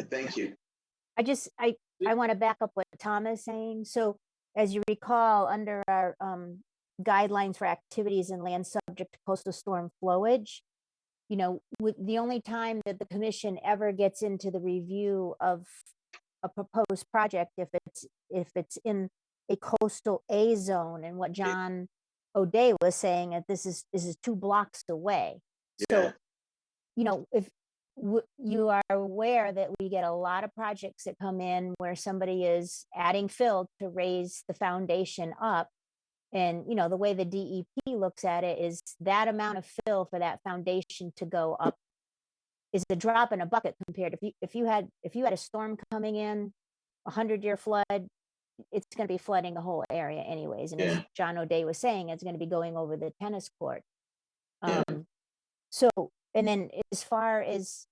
Thank you. I want to back up what Tom is saying. So as you recall, under our guidelines for activities in land subject to coastal storm flowage, the only time that the commission ever gets into the review of a proposed project if it's in a coastal A zone, and what John O'Day was saying that this is 2 blocks away. Yeah. So, if you are aware that we get a lot of projects that come in where somebody is adding fill to raise the foundation up. And, the way the DEP looks at it is that amount of fill for that foundation to go up is a drop in a bucket compared if you had a storm coming in, 100-year flood, it's going to be flooding the whole area anyways. And as John O'Day was saying, it's going to be going over the tennis court. So, and then as far as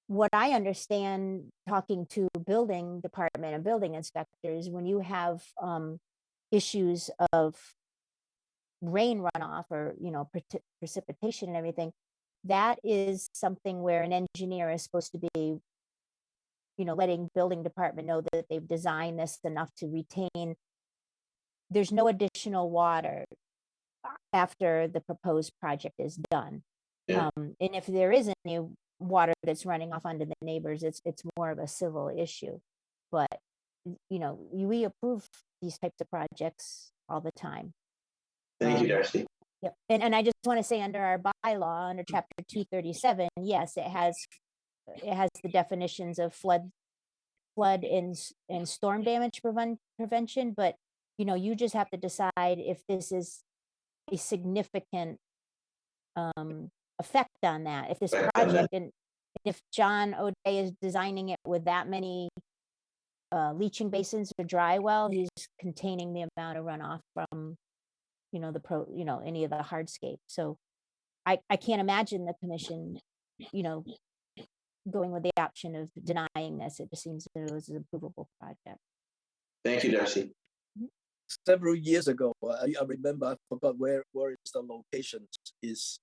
what I understand, talking to building department and building inspectors, when you have issues of rain runoff or precipitation and everything, that is something where an engineer is supposed to be letting building department know that they've designed this enough to retain. There's no additional water after the proposed project is done. And if there is any water that's running off onto the neighbors, it's more of a civil issue. But we approve these types of projects all the time. Thank you, Darcy. Yep. And I just want to say, under our bylaw, under chapter 237, yes, it has the definitions of flood and storm damage prevention, but you just have to decide if this is a significant effect on that. If this project, and if John O'Day is designing it with that many leaching basins or dry well, he's containing the amount of runoff from any of the hardscape. So I can't imagine the commission going with the option of denying this. It just seems that it was an approvable project. Thank you, Darcy. Several years ago, I remember, I forgot where is the location is,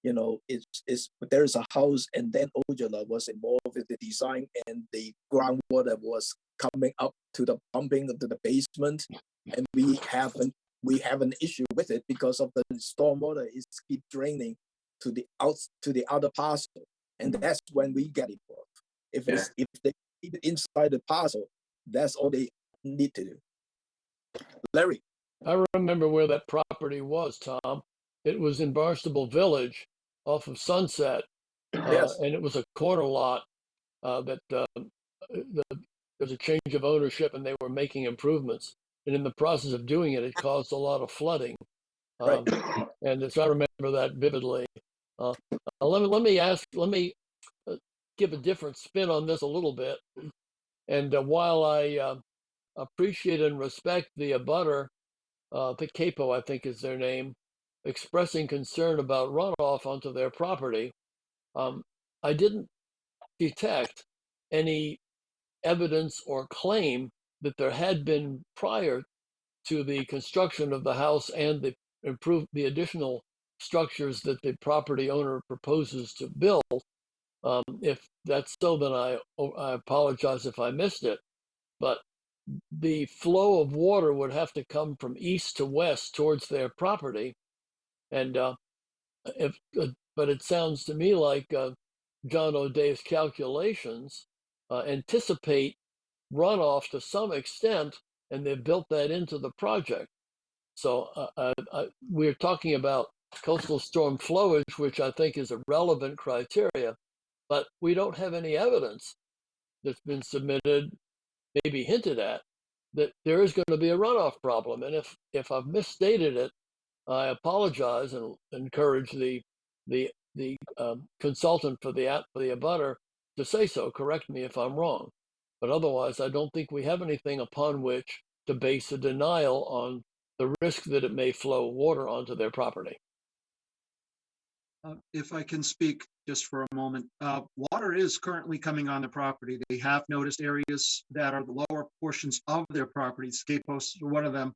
you know, it's there is a house, and then Ojala was involved with the design, and the groundwater was coming up to the pumping into the basement, and we have an issue with it because of the stormwater is keep draining to the other parcel, and that's when we get involved. If they keep it inside the parcel, that's all they need to do. Larry. I remember where that property was, Tom. It was in Barnstable Village off of Sunset. Yes. And it was a corner lot that there's a change of ownership and they were making improvements. And in the process of doing it, it caused a lot of flooding. Right. And so I remember that vividly. Let me give a different spin on this a little bit. And while I appreciate and respect the abutter, Capo, I think is their name, expressing concern about runoff onto their property, I didn't detect any evidence or claim that there had been prior to the construction of the house and the additional structures that the property owner proposes to build. If that's so, then I apologize if I missed it. But the flow of water would have to come from east to west towards their property, and but it sounds to me like John O'Day's calculations anticipate runoff to some extent, and they've built that into the project. So we're talking about coastal storm flowage, which I think is a relevant criteria, but we don't have any evidence that's been submitted, maybe hinted at, that there is going to be a runoff problem. And if I've misstated it, I apologize and encourage the consultant for the abutter to say so. Correct me if I'm wrong, but otherwise, I don't think we have anything upon which to base a denial on the risk that it may flow water onto their property. If I can speak just for a moment, water is currently coming on the property. They have noticed areas that are the lower portions of their properties. Scapeposts are one of them.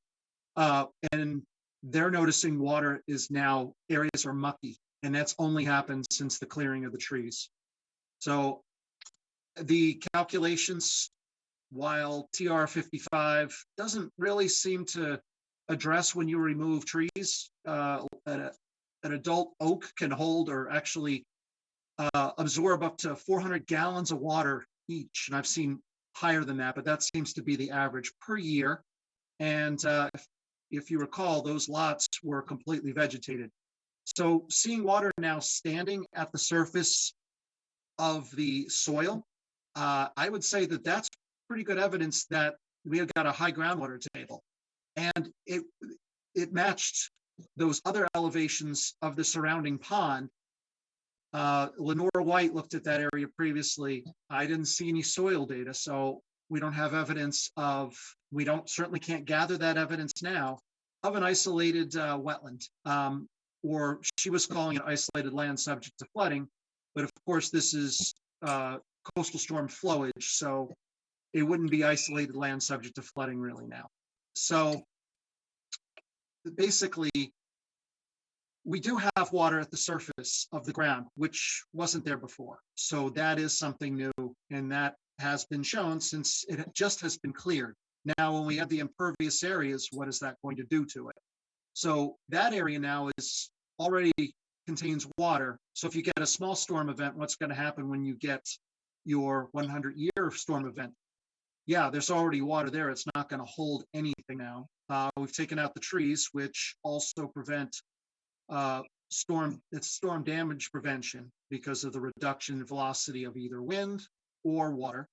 And they're noticing water is now, areas are mucky, and that's only happened since the clearing of the trees. So the calculations, while TR 55 doesn't really seem to address when you remove trees, an adult oak can hold or actually absorb up to 400 gallons of water each. And I've seen higher than that, but that seems to be the average per year. And if you recall, those lots were completely vegetated. So seeing water now standing at the surface of the soil, I would say that that's pretty good evidence that we have got a high groundwater table. And it matched those other elevations of the surrounding pond. Lenore White looked at that area previously. I didn't see any soil data, so we don't have evidence of, certainly can't gather that evidence now of an isolated wetland, or she was calling it isolated land subject to flooding. But of course, this is coastal storm flowage, so it wouldn't be isolated land subject to flooding really now. So basically, we do have water at the surface of the ground, which wasn't there before. So that is something new, and that has been shown since it just has been cleared. Now, when we have the impervious areas, what is that going to do to it? So that area now is already contains water. So if you get a small storm event, what's going to happen when you get your 100-year storm event? Yeah, there's already water there. It's not going to hold anything now. We've taken out the trees, which also prevent storm damage prevention because of the reduction in velocity of either wind or water,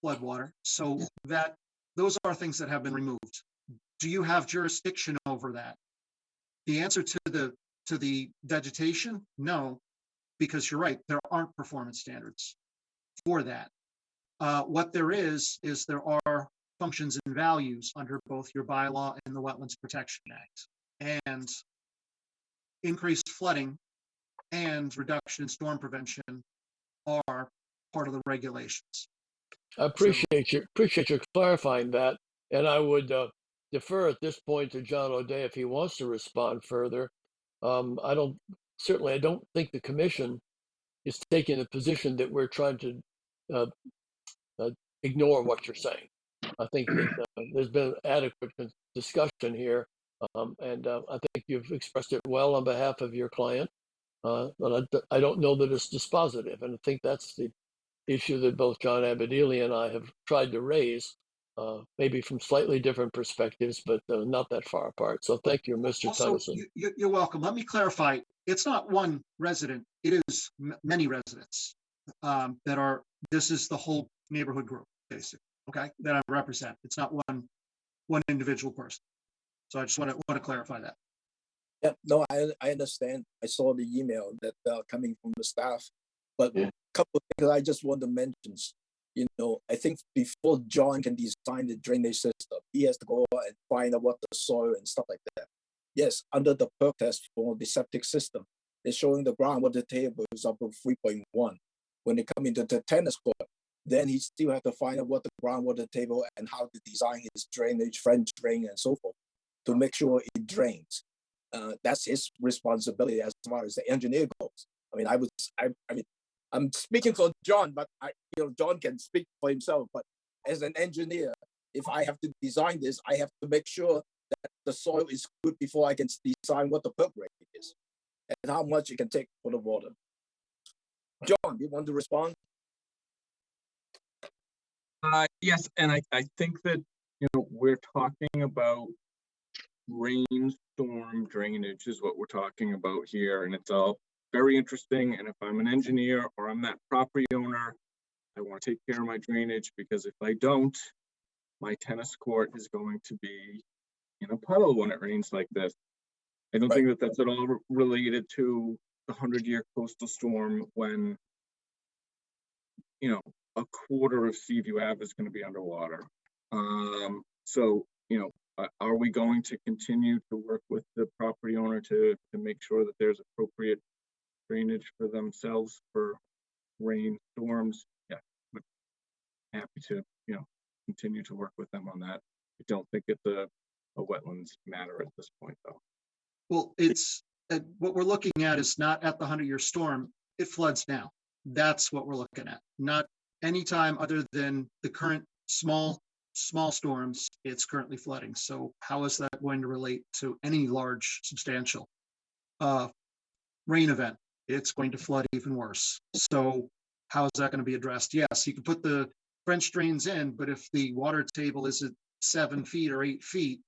flood water. So those are things that have been removed. Do you have jurisdiction over that? The answer to the vegetation, no, because you're right, there aren't performance standards for that. What there is there are functions and values under both your bylaw and the Wetlands Protection Act. And increased flooding and reduction in storm prevention are part of the regulations. I appreciate your clarifying that, and I would defer at this point to John O'Day if he wants to respond further. I don't think the commission is taking the position that we're trying to uh, ignore what you're saying. I think that there's been adequate discussion here, and I think you've expressed it well on behalf of your client. But I don't know that it's dispositive, and I think that's the issue that both John Abadili and I have tried to raise, maybe from slightly different perspectives, but not that far apart. So thank you, Mr. Also, Tennyson. you're welcome. Let me clarify. It's not one resident. It is many residents that are, this is the whole neighborhood group, basically, okay, that I represent. It's not one individual person. So I just want to clarify that. Yeah, no, I understand. I saw the email that coming from the staff, but a couple of things I just want to mention. You know, I think before John can design the drainage system, he has to go and find out what the soil and stuff like that. Yes, under the perk test for the septic system, they're showing the groundwater table is up to 3.1. When they come into the tennis court, then he still have to find out what the groundwater table and how to design his drainage, French drain, and so forth to make sure it drains. That's his responsibility as far as the engineer goes. I mean, I'm speaking for John, but John can speak for himself. But as an engineer, if I have to design this, I have to make sure that the soil is good before I can design what the perk rate is and how much it can take for the water. John, you want to respond? Yes, and I think that we're talking about rainstorm drainage is what we're talking about here, and it's all very interesting. And if I'm an engineer or I'm that property owner, I want to take care of my drainage, because if I don't, my tennis court is going to be in a puddle when it rains like this. I don't think that that's at all related to the 100-year coastal storm when a quarter of Seaview Ave is going to be underwater. So are we going to continue to work with the property owner to make sure that there's appropriate drainage for themselves for rain storms? Yeah, but happy to continue to work with them on that. I don't think it's a wetlands matter at this point, though. Well, it's what we're looking at is not at the 100-year storm. It floods now. That's what we're looking at. Not any time other than the current small storms. It's currently flooding. So how is that going to relate to any large, substantial rain event? It's going to flood even worse. So how is that going to be addressed? Yes, you can put the French drains in, but if the water table is at 7 feet or 8 feet,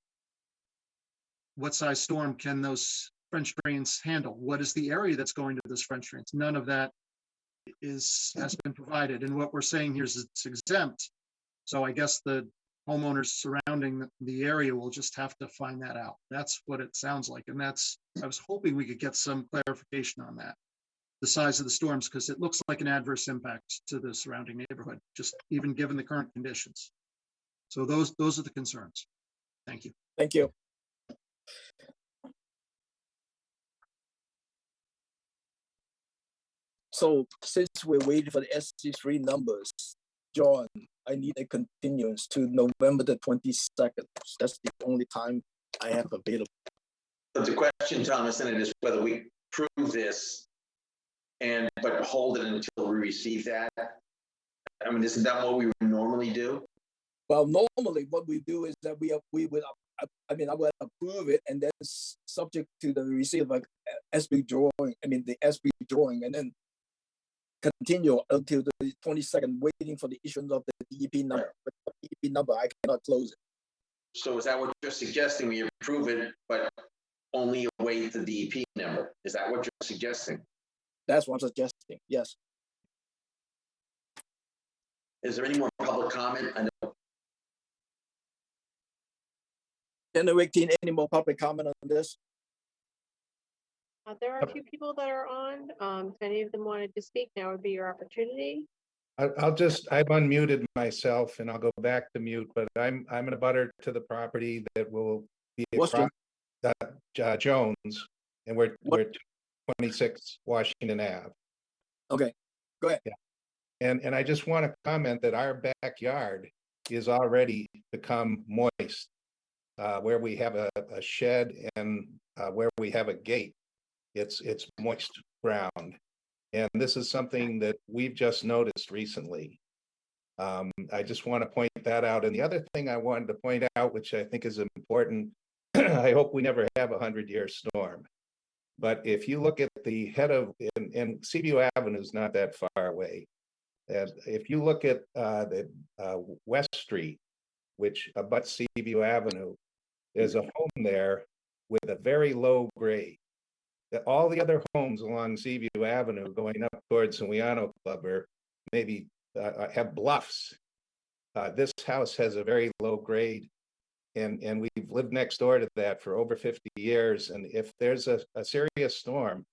what size storm can those French drains handle? What is the area that's going to this French drains? None of that has been provided. And what we're saying here is it's exempt. So I guess the homeowners surrounding the area will just have to find that out. That's what it sounds like. And I was hoping we could get some clarification on that, the size of the storms, because it looks like an adverse impact to the surrounding neighborhood, just even given the current conditions. So those are the concerns. Thank you. Thank you. So since we're waiting for the SC3 numbers, John, I need a continuance to November the 22nd. That's the only time I have available. But the question, Thomas, in it is whether we prove this but hold it until we receive that. I mean, isn't that what we would normally do? Well, normally what we do is that I will approve it, and then subject to the receipt of SB drawing, the SB drawing, and then continue until the 22nd, waiting for the issuance of the DEP number. But the DEP number, I cannot close it. So is that what you're suggesting? We approve it, but only await the DEP number? Is that what you're suggesting? That's what I'm suggesting, yes. Is there any more public comment? I know. January 18, any more public comment on this? There are a few people that are on. If any of them wanted to speak, now would be your opportunity. I've unmuted myself and I'll go back to mute, but I'm in a butter to the property that will be Jones, and we're 26 Washington Ave. Okay, go ahead. Yeah. And I just want to comment that our backyard is already become moist, where we have a shed and where we have a gate. It's moist ground. And this is something that we've just noticed recently. I just want to point that out. And the other thing I wanted to point out, which I think is important, I hope we never have a 100-year storm. But if you look at the head of, and Seaview Avenue is not that far away. If you look at the West Street, which abuts Seaview Avenue, there's a home there with a very low grade. All the other homes along Seaview Avenue going up towards Suiano Club are maybe have bluffs. This house has a very low grade, and we've lived next door to that for over 50 years. And if there's a serious storm,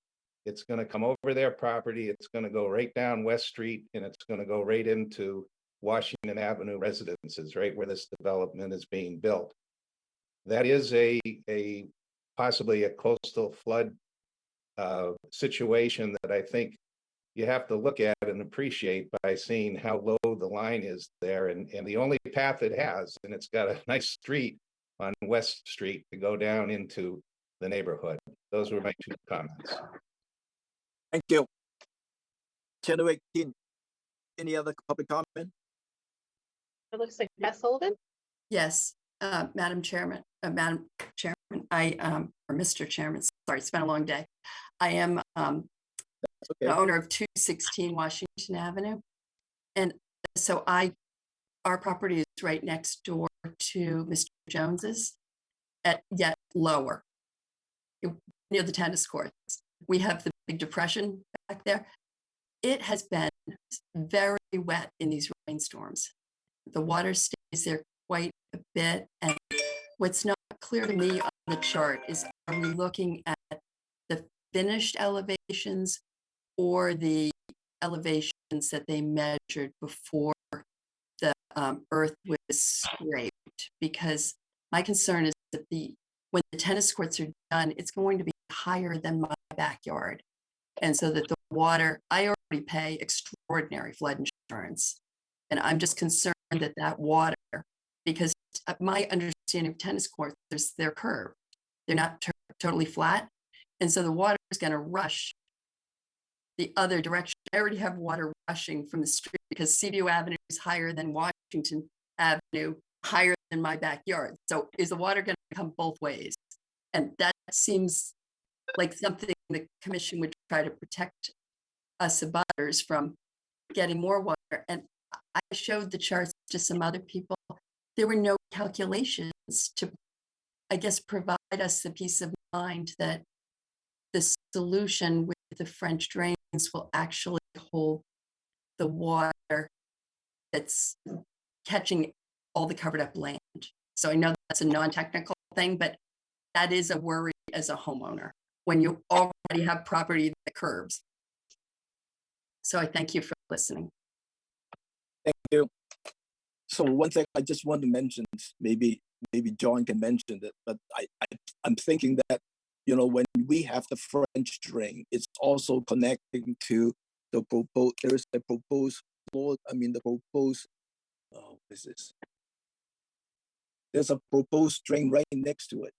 it's going to come over their property. It's going to go right down West Street, and it's going to go right into Washington Avenue residences, right where this development is being built. That is a possibly a coastal flood situation that I think you have to look at and appreciate by seeing how low the line is there, and the only path it has, and it's got a nice street on West Street to go down into the neighborhood. Those were my 2 comments. Thank you. Channel 18, any other public comment? It looks like Beth Sullivan. Yes, Madam Chairman, or Mr. Chairman, sorry, it's been a long day. I am the owner of 216 Washington Avenue. And so our property is right next door to Mr. Jones's, yet lower, near the tennis courts. We have the big depression back there. It has been very wet in these rainstorms. The water stays there quite a bit. And what's not clear to me on the chart is, are we looking at the finished elevations or the elevations that they measured before the earth was scraped? Because my concern is that when the tennis courts are done, it's going to be higher than my backyard. And so that the water, I already pay extraordinary flood insurance. And I'm just concerned that water, because my understanding of tennis courts, they're curved. They're not totally flat. And so the water is going to rush the other direction. I already have water rushing from the street because Seaview Avenue is higher than Washington Avenue, higher than my backyard. So is the water going to come both ways? And that seems like something the commission would try to protect us abutters from getting more water. And I showed the charts to some other people. There were no calculations to, I guess, provide us the peace of mind that the solution with the French drains will actually hold the water that's catching all the covered up land. So I know that's a non-technical thing, but that is a worry as a homeowner when you already have property that curves. So I thank you for listening. Thank you. So one thing I just want to mention, maybe John can mention it, but I'm thinking that, you know, when we have the French drain, it's also connecting to the proposed, there is a proposed floor, the proposed, what is this? There's a proposed drain right next to it.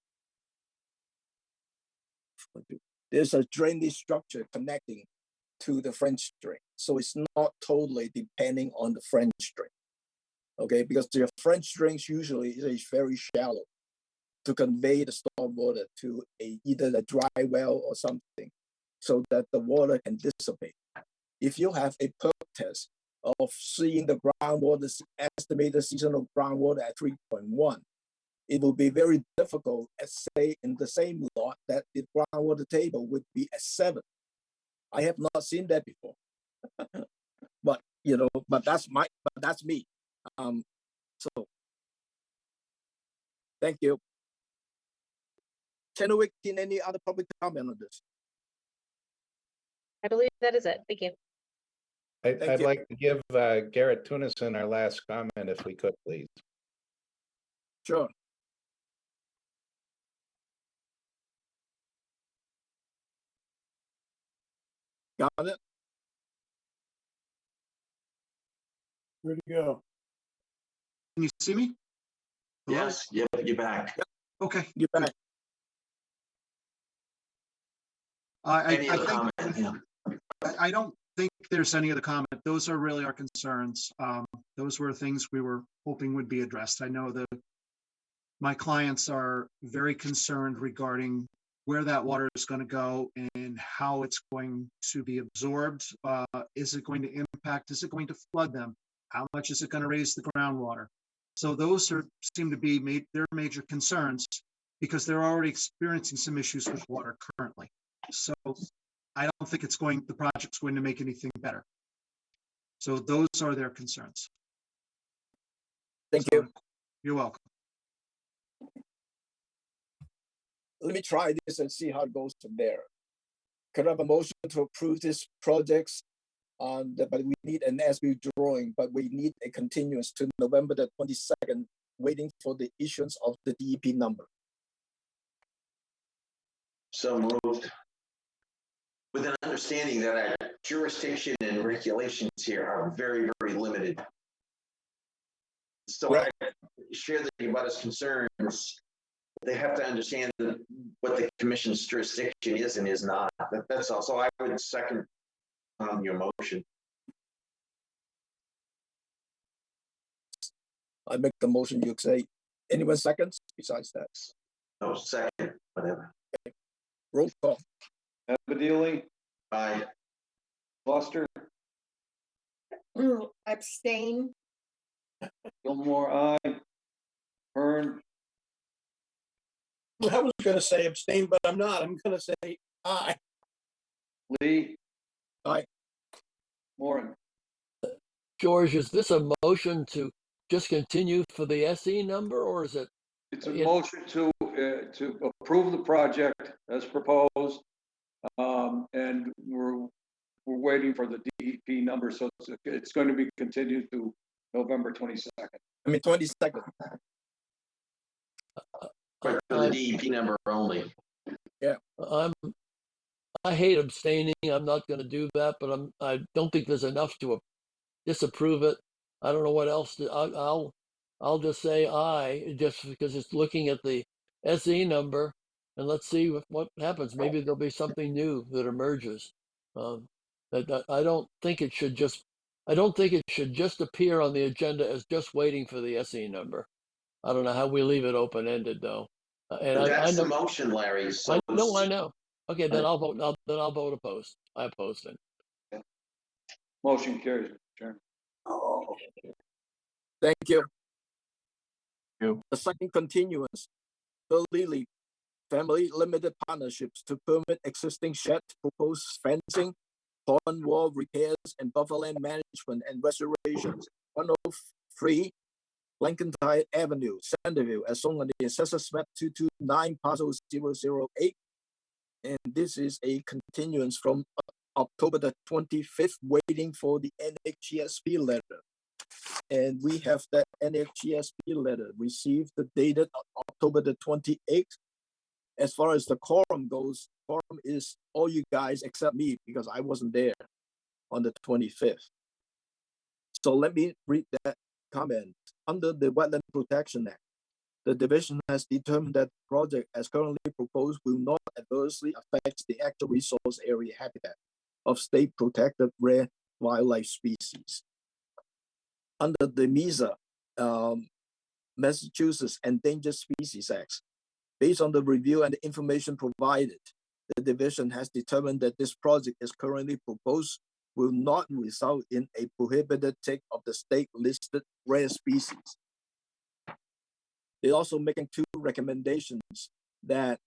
There's a drainage structure connecting to the French drain. So it's not totally depending on the French drain. Okay, because the French drains usually is very shallow to convey the stormwater to either a dry well or something, so that the water can dissipate. If you have a perk test of seeing the groundwater, estimated seasonal groundwater at 3.1, it will be very difficult, say in the same lot, that the groundwater table would be at 7. I have not seen that before, but that's me. So thank you. Channel 18, any other public comment on this? I believe that is it. Thank you. I'd like to give Garrett Tunison our last comment, if we could, please. Sure. Got it. Where'd he go? Can you see me? Hello? Yes, yeah, you're back. Okay. You're back. Any I other think, comment? Yeah. I don't think there's any other comment. Those are really our concerns. Those were things we were hoping would be addressed. I know that my clients are very concerned regarding where that water is going to go and how it's going to be absorbed. Is it going to impact? Is it going to flood them? How much is it going to raise the groundwater? So those seem to be their major concerns because they're already experiencing some issues with water currently. So I don't think the project's going to make anything better. So those are their concerns. Thank you. You're welcome. Let me try this and see how it goes from there. Could I have a motion to approve this projects but we need an as-built drawing, but we need a continuance to November the 22nd, waiting for the issuance of the DEP number. So moved. With an understanding that our jurisdiction and regulations here are very, very limited. So I share the abutters' concerns. They have to understand what the commission's jurisdiction is and is not. That's all. So I would second your motion. I make the motion, you say. Anyone seconds besides that? No, second, whatever. Okay. Roll call. Abedili, Aye. Foster, Abstain. Gilmore, aye. Hearn, I was gonna say abstain, but I'm not. I'm gonna say aye. Lee. Aye. Moran. George, is this a motion to just continue for the SE number, or is it? It's a motion to approve the project as proposed. And we're waiting for the DEP number, so it's going to be continued to November 22nd. I mean, 22nd. But for the DEP number only. Yeah. I hate abstaining. I'm not going to do that, but I don't think there's enough to disapprove it. I don't know what else. I'll just say aye, just because it's looking at the SE number, and let's see what happens. Maybe there'll be something new that emerges. I don't think it should just. I don't think it should just appear on the agenda as just waiting for the SE number. I don't know how we leave it open ended though. And But that's I know, the motion, Larry. So I know. Okay, then I'll vote. Then I'll vote opposed. I oppose it. Motion carries, Mr. Chairman. Thank you. The second continuance, Bill Lilly Family Limited Partnerships to permit existing shed, proposed fencing, pond wall repairs, and bufferland management and restorations. 103 Blankentyre Avenue, Centerville, as shown on the Assessors Map 229, parcel 008. And this is a continuance from October the 25th, waiting for the NHGSP letter. And we have that NHGSP letter received the dated October the 28th. As far as the quorum goes, quorum is all you guys except me because I wasn't there on the 25th. So let me read that comment. Under the Wetland Protection Act, the division has determined that the project as currently proposed will not adversely affect the actual resource area habitat of state protected rare wildlife species. Under the MISA, Massachusetts Endangered Species Act, based on the review and the information provided, the division has determined that this project as currently proposed will not result in a prohibited take of the state listed rare species. They're also making two recommendations that,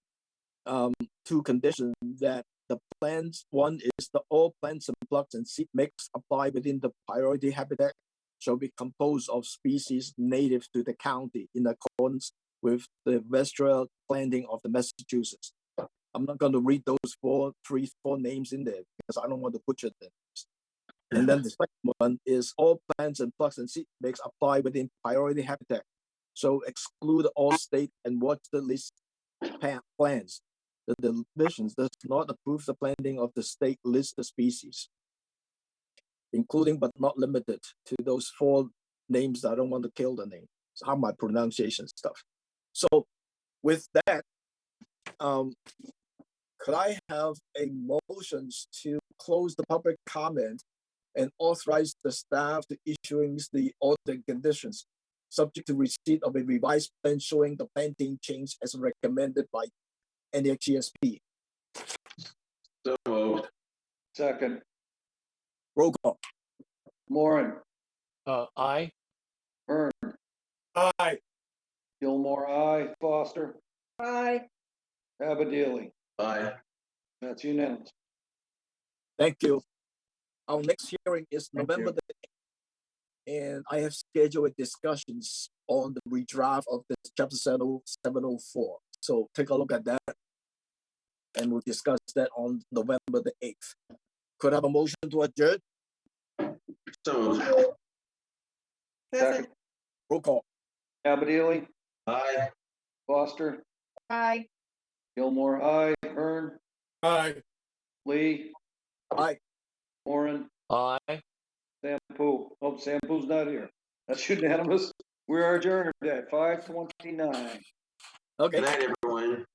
two conditions that the plants, one is the all plants and plugs and seed mix applied within the priority habitat shall be composed of species native to the county in accordance with the Western planting of the Massachusetts. I'm not going to read those four names in there because I don't want to butcher them. And then the second one is all plants and plugs and seed mix apply within priority habitat. So exclude all state and water list plants. The division does not approve the planting of the state listed species. including but not limited to those 4 names. I don't want to kill the name. It's how my pronunciation stuff. So with that, could I have a motion to close the public comment and authorize the staff to issuing the order conditions, subject to receipt of a revised plan showing the planting change as recommended by NHESP? So moved. Second, Roll call. Moran, Aye. Hearn, Aye. Gilmore, aye. Foster, Aye. Abadili. Aye. That's unanimous. Thank you. Our next hearing is November the 8th, and I have scheduled discussions on the redraft of the chapter 704. So take a look at that, and we'll discuss that on November the 8th. Could I have a motion to adjourn? So moved. Second, Roll call. Abadili, Aye. Foster, Aye. Gilmore, aye. Hearn, Aye. Lee, Aye. Moran, Aye. Sampu. Oh, Sampu's not here. That's unanimous. We are adjourned at 5:29. Okay. Good night, everyone.